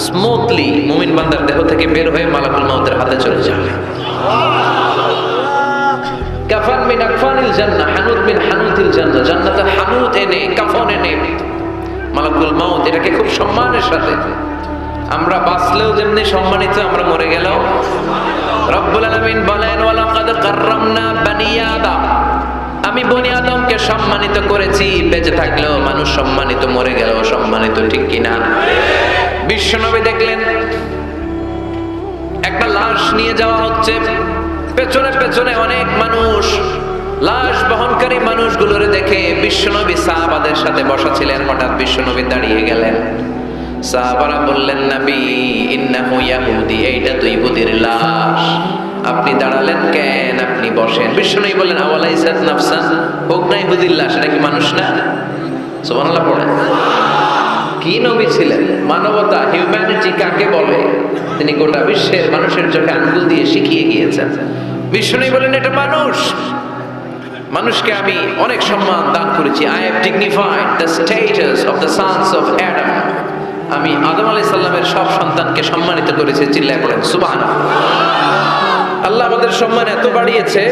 স্মুথলি মুমিন বান্দার দেহ থেকে বের হয়ে মালাকুল মাউতের হাতে চলে যাবে। কাফান মিন আকফানিল জান্নাহ, হানুত মিন হানুতিল জান্নাহ, জান্নাতের হানুত এনে, কাফন এনে মালাকুল মাউত এটাকে খুব সম্মানের সাথে, আমরা বাঁচলেও যেমনি সম্মানিত, আমরা মরে গেলেও। রব্বুল আলামিন বলেন, ওয়ালাকাদ কাররামনা বানি আদম, আমি বনি আদমকে সম্মানিত করেছি। বেঁচে থাকলেও মানুষ সম্মানিত, মরে গেলেও সম্মানিত, ঠিক কিনা? বিশ্বনবী দেখলেন একটা লাশ নিয়ে যাওয়া হচ্ছে, পেছনে পেছনে অনেক মানুষ, লাশ বহনকারী মানুষগুলোরে দেখে বিশ্বনবী সাহাবাদের সাথে বসা ছিলেন। হঠাৎ বিশ্বনবী দাঁড়িয়ে গেলেন। সাহাবারা বললেন, নবী ইন্নাহু ইয়াহুদি, এইটা তো ইহুদির লাশ, আপনি দাঁড়ালেন কেন? আপনি বসেন। বিশ্বনবী বললেন, আওয়ালাইসাত নাফসান, হোক না ইহুদির লাশ, এটা কি মানুষ না? সুবহানাল্লাহ পড়েন। কি নবী ছিলেন! মানবতা, হিউম্যানিটি কাকে বলে তিনি গোটা বিশ্বের মানুষের চোখে আঙ্গুল দিয়ে শিখিয়ে গিয়েছেন। বিশ্বনবী বলেন, এটা মানুষ, মানুষকে আমি অনেক সম্মান দান করেছি। I have dignified the status of the sons of Adam, আমি আদম আলাইহিস সালামের সব সন্তানকে সম্মানিত করেছি। চিল্লায় বলেন সুবহানাল্লাহ। আল্লাহ আমাদের সম্মান এত বাড়িয়েছে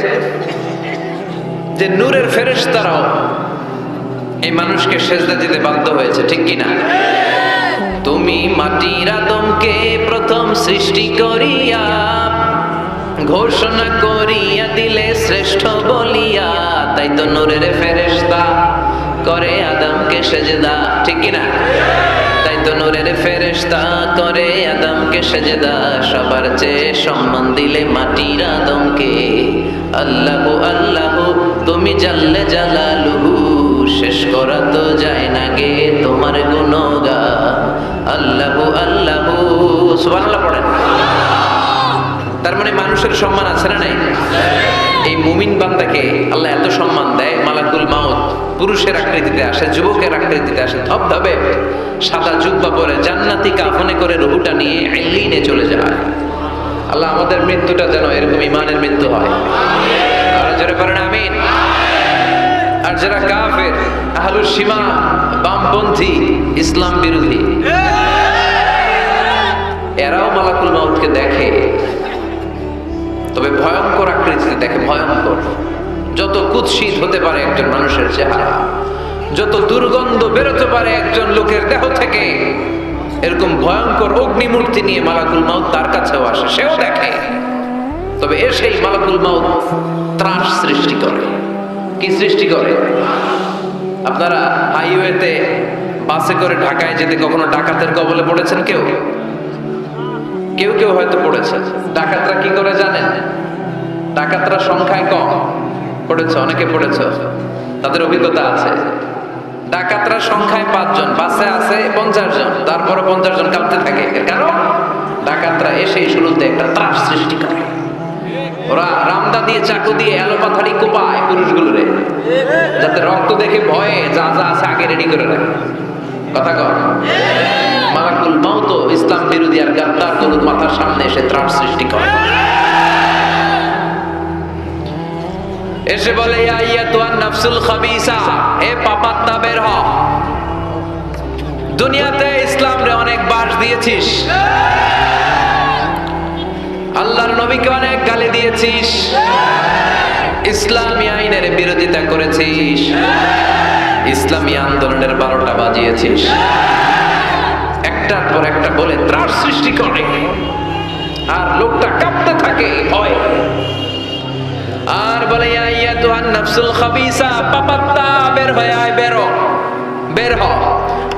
যে নূরের ফেরেশতারাও এই মানুষকে সেজদা দিতে বাধ্য হয়েছে, ঠিক কিনা? তুমি মাটির আদমকে প্রথম সৃষ্টি করিয়া ঘোষণা করিয়া দিলে শ্রেষ্ঠ বলিয়া, তাই তো নূরের ফেরেশতা করে আদমকে সেজদা, ঠিক কিনা? তাই তো নূরের ফেরেশতা করে আদমকে সেজদা, সবার চেয়ে সম্মান দিলে মাটির আদমকে। আল্লাহু আল্লাহু তুমি জাল্লে জালালুহু, শেষ করা তো যায় না গে তোমার গুণগান। আল্লাহু আল্লাহু, সুবহানাল্লাহ পড়েন। তার মানে মানুষের সম্মান আছে না নাই? এই মুমিন বান্দাকে আল্লাহ এত সম্মান দেয়, মালাকুল মাউত পুরুষের আকৃতিতে আসে, যুবকের আকৃতিতে আসে, ধবধবে সাদা জুব্বা পরে জান্নাতি কাফনে করে রুহুটা নিয়ে ইল্লিনে চলে যায়। আল্লাহ আমাদের মৃত্যুটা যেন এরকম ইমানের মৃত্যু হয়। আর জোরে পড়েন আমিন। আর যারা কাফের, আহলুস সীমা, বামপন্থী, ইসলাম বিরোধী, এরাও মালাকুল মাউতকে দেখে, তবে ভয়ঙ্কর আকৃতিতে দেখে, ভয়ঙ্কর। যত কুৎসিত হতে পারে একজন মানুষের চেহারা, যত দুর্গন্ধ বেরোতে পারে একজন লোকের দেহ থেকে, এরকম ভয়ঙ্কর অগ্নিমূর্তি নিয়ে মালাকুল মাউত তার কাছেও আসে, সেও দেখে। তবে এসেই মালাকুল মাউত ত্রাস সৃষ্টি করে। কি সৃষ্টি করে? আপনারা হাইওয়েতে বাসে করে ঢাকায় যেতে কখনো ডাকাতের কবলে পড়েছেন? কেউ কেউ কেউ হয়তো পড়েছে। ডাকাতরা কি করে জানেন? ডাকাতরা সংখ্যায় কম, পড়েছে, অনেকে পড়েছ, তাদের অভিজ্ঞতা আছে। ডাকাতরা সংখ্যায় 5 জন, বাসে আছে 50 জন, তারপরে 50 জন কাঁপতে থাকে। এর কারণ ডাকাতরা এসেই শুরুতে একটা ত্রাস সৃষ্টি করে। ওরা রামদা দিয়ে, চাকু দিয়ে এলোপাথাড়ি কোপায় পুরুষগুলোরে, যাতে রক্ত দেখে ভয়ে যা যা আছে আগে রেডি করে রাখে। কথা কর। মালাকুল মাউত ইসলাম বিরোধী আর গাদ্দার গুলোর মাথার সামনে এসে ত্রাস সৃষ্টি করে, এসে বলে ইয়া আইয়াতুন নাফসুল খাবিসা, এ পাপাত্তা বের হ। দুনিয়াতে ইসলাম রে অনেক বাস দিয়েছিস, আল্লাহর নবীকে অনেক গালি দিয়েছিস, ইসলামী আইনের বিরোধিতা করেছিস, ইসলামী আন্দোলনের 12টা বাজিয়েছিস। একটার পর একটা বলে ত্রাস সৃষ্টি করে, আর লোকটা কাঁপতে থাকে ভয়। আর বলে ইয়া আইয়াতুন নাফসুল খাবিসা, পাপাত্তা বের হয়ে আয়, বের হ।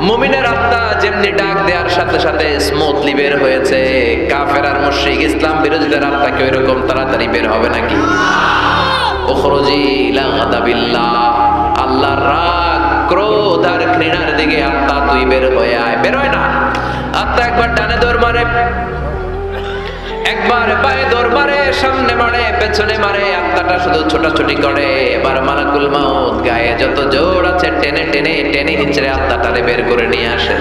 মুমিনের আত্মা যেমনি ডাক দেওয়ার সাথে সাথে স্মুথলি বের হয়েছে, কাফের আর মুশরিক ইসলাম বিরোধীদের আত্মা কি এরকম তাড়াতাড়ি বের হবে নাকি? উখরুজি ইলা গাদাবিল্লাহ, আল্লাহর রাগ, ক্রোধ আর ঘৃণার দিকে আত্মা তুই বের হয়ে আয়। বের হয় না আত্মা, একবার ডানে দৌড় মারে, একবার বায়ে দৌড় মারে, সামনে মারে, পেছনে মারে, আত্মাটা শুধু ছোটাছুটি করে। এবার মালাকুল মাউত গায়ে যত জোর আছে টেনে টেনে টেনে হিচড়ে আত্মাটারে বের করে নিয়ে আসে।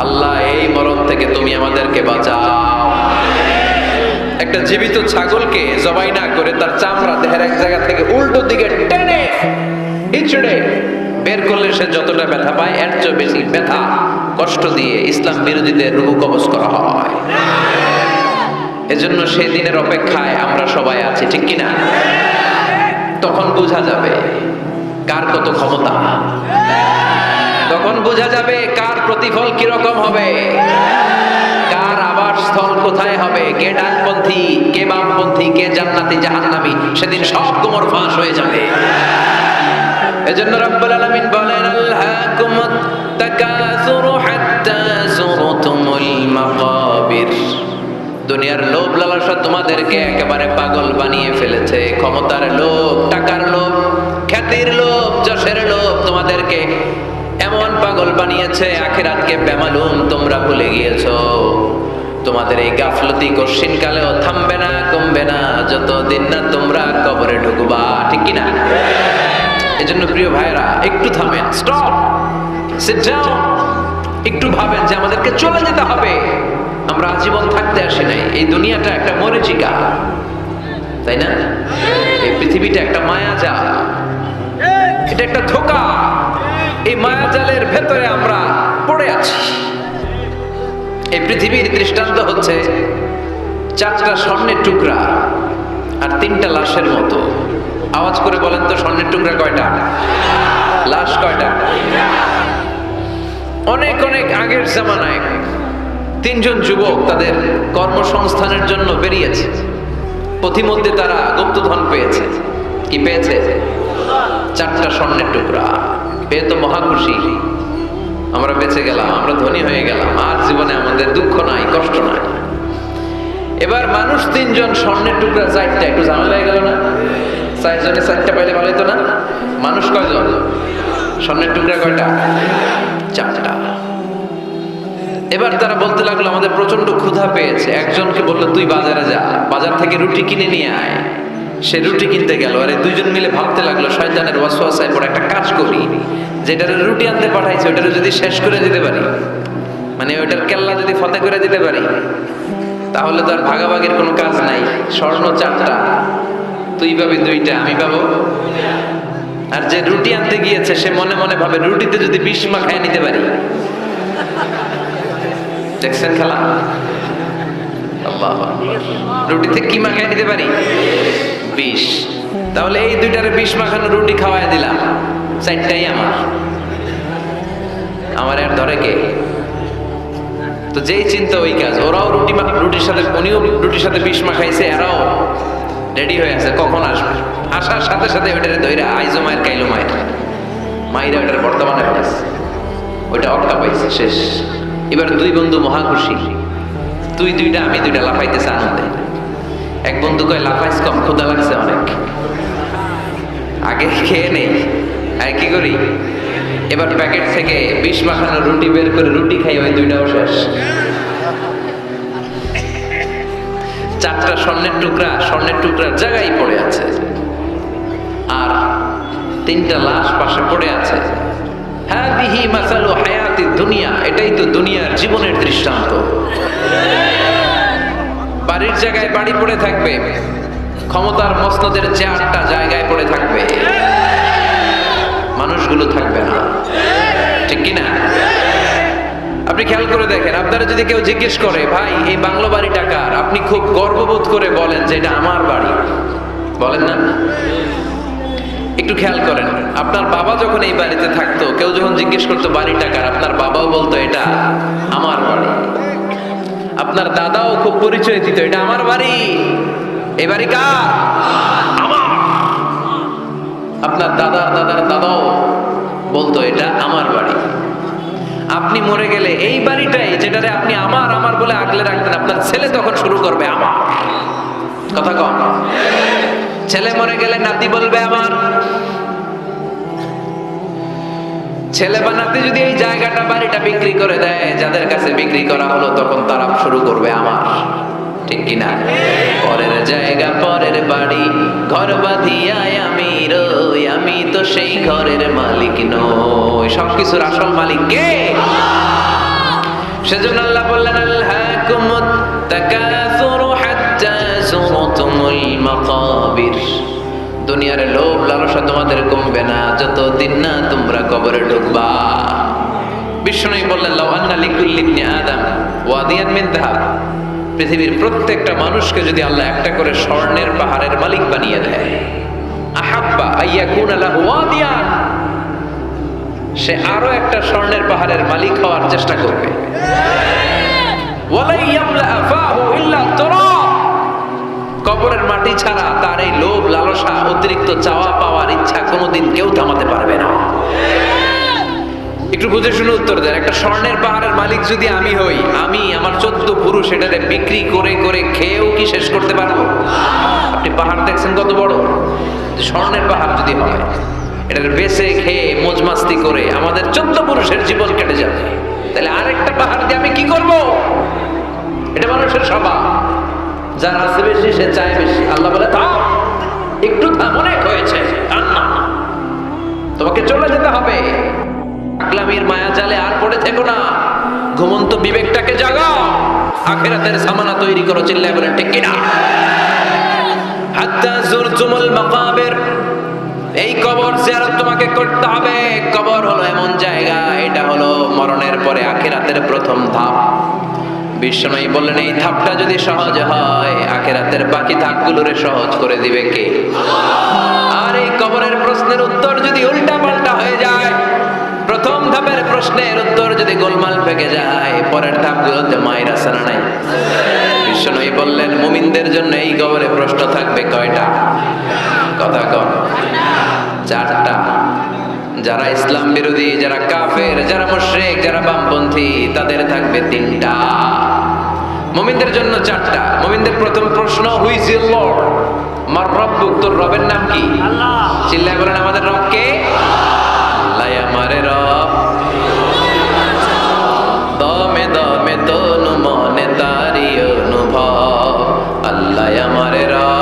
আল্লাহ এই মরণ থেকে তুমি আমাদেরকে বাঁচাও। একটা জীবিত ছাগলকে জবাই না করে তার চামড়া দেহের এক জায়গা থেকে উল্টো দিকে টেনে হিচড়ে বের করলে সে যতটা ব্যথা পায়, এর চেয়ে বেশি ব্যথা কষ্ট দিয়ে ইসলাম বিরোধীদের রূহ কবজ করা হয়। এজন্য সেই দিনের অপেক্ষায় আমরা সবাই আছি, ঠিক কিনা? তখন বোঝা যাবে কার কত ক্ষমতা, তখন বোঝা যাবে কার প্রতিফল কিরকম হবে, কার আবাসস্থল কোথায় হবে, কে ডানপন্থী, কে বামপন্থী, কে জান্নাতি জাহান্নামী। সেদিন সব গোমর ফাঁস হয়ে যাবে। এজন্য রব্বুল আলামিন বলেন আলহাকুমুত তাকাসুরু হাত্তা যুরতুমুল মাকাবির। দুনিয়ার লোভ লালসা তোমাদেরকে একেবারে পাগল বানিয়ে ফেলেছে। ক্ষমতার লোভ, টাকার লোভ, খ্যাতির লোভ, যশের লোভ তোমাদেরকে এমন পাগল বানিয়েছে, আখিরাতকে বেমালুম তোমরা ভুলে গিয়েছো। তোমাদের এই গাফলতি কশিনকালেও থামবে না, কমবে না, যতদিন না তোমরা কবরে ঢুকবা, ঠিক কিনা? এজন্য প্রিয় ভাইরা, একটু থামেন, স্টপ, সিট ডাউন, একটু ভাবেন যে আমাদেরকে চলে যেতে হবে। আমরা আজীবন থাকতে আসি নাই। এই দুনিয়াটা একটা মরীচিকা, তাই না? এই পৃথিবীটা একটা মায়াজাল, এটা একটা ধোঁকা। এই মায়াজালের ভেতরে আমরা পড়ে আছি। এই পৃথিবীর দৃষ্টান্ত হচ্ছে 4টা স্বর্ণের টুকরা আর 3টা লাশের মতো। আওয়াজ করে বলেন তো, স্বর্ণের টুকরা কয়টা? লাশ কয়টা? অনেক অনেক আগের জামানায় 3 জন যুবক তাদের কর্মসংস্থানের জন্য বেরিয়েছে। পথিমধ্যে তারা গুপ্তধন পেয়েছে। কি পেয়েছে? 4টা স্বর্ণের টুকরা। পেয়ে তো মহা খুশি, আমরা বেঁচে গেলাম, আমরা ধনী হয়ে গেলাম, আর জীবনে আমাদের দুঃখ নাই, কষ্ট নাই। এবার মানুষ তিনজন, স্বর্ণের টুকরা চারটা, একটু ঝামেলা হয়ে গেল না? চারজনে চারটা পাইলে ভালো হতো না? মানুষ কয়জন? স্বর্ণের টুকরা কয়টা? চারটা। এবার তারা বলতে লাগলো আমাদের প্রচন্ড ক্ষুধা পেয়েছে। একজনকে বললো তুই বাজারে যা, বাজার থেকে রুটি কিনে নিয়ে আয়। সে রুটি কিনতে গেল, আরে দুইজন মিলে ভাবতে লাগলো শয়তানের ওয়াসওয়াসায় পড়ে একটা কাজ করি, যেটারে রুটি আনতে পাঠাইছে ওটারে যদি শেষ করে দিতে পারি, মানে ওইটার কেল্লা যদি ফতে করে দিতে পারি, তাহলে তো আর ভাগাভাগির কোনো কাজ নাই। স্বর্ণ চারটা, তুই পাবি দুইটা, আমি পাবো। আর যে রুটি আনতে গিয়েছে সে মনে মনে ভাবে রুটিতে যদি বিষ মাখায় নিতে পারি। দেখছেন খেলা? রুটিতে কি মাখায় নিতে পারি? বিষ। তাহলে এই দুইটারে বিষ মাখানো রুটি খাওয়াই দিলাম, চারটাই আমার আর ধরে কে? তো যেই চিন্তা ওই কাজ। ওরাও রুটির সাথে, উনিও রুটির সাথে বিষ মাখাইছে, এরাও রেডি হয়ে আছে কখন আসবে। আসার সাথে সাথে ওইটারে ধইরা আইজো মায়ের কাইলো মায়ের মাইরা ওইটার বর্তমানে ফেলেছে, ওইটা অটকা পাইছে, শেষ। এবার দুই বন্ধু মহা খুশি, তুই দুইটা আমি দুইটা, লাফাইতেছে আনন্দে। এক বন্ধু কয় লাফাইস কম, ক্ষুধা লাগছে অনেক, আগে খেয়ে নেই। আর কি করি, এবার প্যাকেট থেকে বিষ মাখানো রুটি বের করে রুটি খাই, ওই দুইটাও শেষ। চারটা স্বর্ণের টুকরার জায়গায় পড়ে আছে, আর তিনটা লাশ পাশে পড়ে আছে। হাদিহি মাসালু হায়াতিদ দুনিয়া, এটাই তো দুনিয়ার জীবনের দৃষ্টান্ত। বাড়ির জায়গায় বাড়ি পড়ে থাকবে, ক্ষমতার মসনদের চেয়ারটা জায়গায় পড়ে থাকবে, মানুষগুলো থাকবে না, ঠিক কিনা? আপনি খেয়াল করে দেখেন, আপনারা যদি কেউ জিজ্ঞেস করে ভাই এই বাংলো বাড়ি টাকার, আপনি খুব গর্ববোধ করে বলেন যে এটা আমার বাড়ি, বলেন না? একটু খেয়াল করেন, আপনার বাবা যখন এই বাড়িতে থাকতো, কেউ যখন জিজ্ঞেস করতো বাড়ি টাকার, আপনার বাবাও বলতো এটা আমার বাড়ি। আপনার দাদাও খুব পরিচয় দিত, এটা আমার বাড়ি, এই বাড়ি কার? আমার। আপনার দাদার দাদাও বলতো এটা আমার বাড়ি। আপনি মরে গেলে এই বাড়িটাই, যেটারে আপনি আমার আমার বলে আগলে রাখতেন, আপনার ছেলে তখন শুরু করবে আমার। কথা কন। ছেলে মরে গেলে নাতি বলবে আমার। ছেলে বা নাতি যদি এই জায়গাটা বাড়িটা বিক্রি করে দেয়, যাদের কাছে বিক্রি করা হলো, তখন তারা শুরু করবে আমার, ঠিক কিনা? পরের জায়গা পরের বাড়ি, ঘর বাঁধিয়ায় আমি রই, আমি তো সেই ঘরের মালিক নই, সবকিছুর আসল মালিক কে? সেজন্য আল্লাহ বললেন আলহাকুমুত তাকাসুরু হাত্তা যুরতুমুল মাকাবির, দুনিয়ার লোভ লালসা তোমাদের কমবে না যতদিন না তোমরা কবরে ঢুকবা। বিষ্ণু বললেন লাউ আন্না লিকুল্লি ইবনি আদম ওয়াদিয়ান মিন যাহাব, পৃথিবীর প্রত্যেকটা মানুষকে যদি আল্লাহ একটা করে স্বর্ণের পাহাড়ের মালিক বানিয়ে দেয়, আহাব্বা আইয়াকুনা লাহু ওয়াদিয়ান, সে আরো একটা স্বর্ণের পাহাড়ের মালিক হওয়ার চেষ্টা করবে। ওয়ালা ইয়ামলা আফাহু ইল্লা তুরাব, কবরের মাটি ছাড়া তার এই লোভ লালসা, অতিরিক্ত চাওয়া পাওয়ার ইচ্ছা কোনোদিন কেউ থামাতে পারবে না। একটু বুঝে শুনে উত্তর দেন, একটা স্বর্ণের পাহাড়ের মালিক যদি আমি হই, আমি আমার 14 পুরুষ এটাকে বিক্রি করে করে খেয়েও কি শেষ করতে পারবো? আপনি পাহাড় দেখছেন কত বড়, স্বর্ণের পাহাড় যদি হয়, এটাকে বেচে খেয়ে মোজ মাস্তি করে আমাদের 14 পুরুষের জীবন কেটে যাবে, তাহলে আরেকটা পাহাড় দিয়ে আমি কি করব? এটা মানুষের স্বভাব, যার আছে বেশি সে চায় বেশি। আল্লাহ বলে থাম, একটু থাম, অনেক হয়েছে, তোমাকে চলে যেতে হবে। আকলামির মায়া জালে আর পড়ে থেকো না, ঘুমন্ত বিবেকটাকে জাগাও, আখিরাতের সামানা তৈরি করো, চিল্লায় বলেন ঠিক কিনা? হাত্তা যুরতুমুল মাকাবির, এই কবর জিয়ারত তোমাকে করতে হবে। কবর হলো এমন জায়গা, এটা হলো মরণের পরে আখিরাতের প্রথম ধাপ। বিষ্ণু বললেন এই ধাপটা যদি সহজ হয়, আখিরাতের বাকি ধাপগুলোরে সহজ করে দিবে কে? আর এই কবরের প্রশ্নের উত্তর যদি উল্টা পাল্টা হয়ে যায়, প্রথম ধাপের প্রশ্নের উত্তর যদি গোলমাল পেকে যায়, পরের ধাপগুলোতে মায়ের আসার নাই। বিষ্ণু বললেন মুমিনদের জন্য এই কবরে প্রশ্ন থাকবে কয়টা? কথা কন। 4টা। যারা ইসলাম বিরোধী, যারা কাফের, যারা মুশরিক, যারা বামপন্থী, তাদের থাকবে 3টা। মুমিনদের জন্য 4টা। মুমিনদের প্রথম প্রশ্ন, হু ইজ ইউর লর্ড? মার রব্বুক, তোর রবের নাম কি? আল্লাহ। চিল্লায় বলেন, আমাদের রব কে? আল্লাহ আমারে রব। দমে দমে তনু মনে তারি অনুভব, আল্লাহ আমারে রব।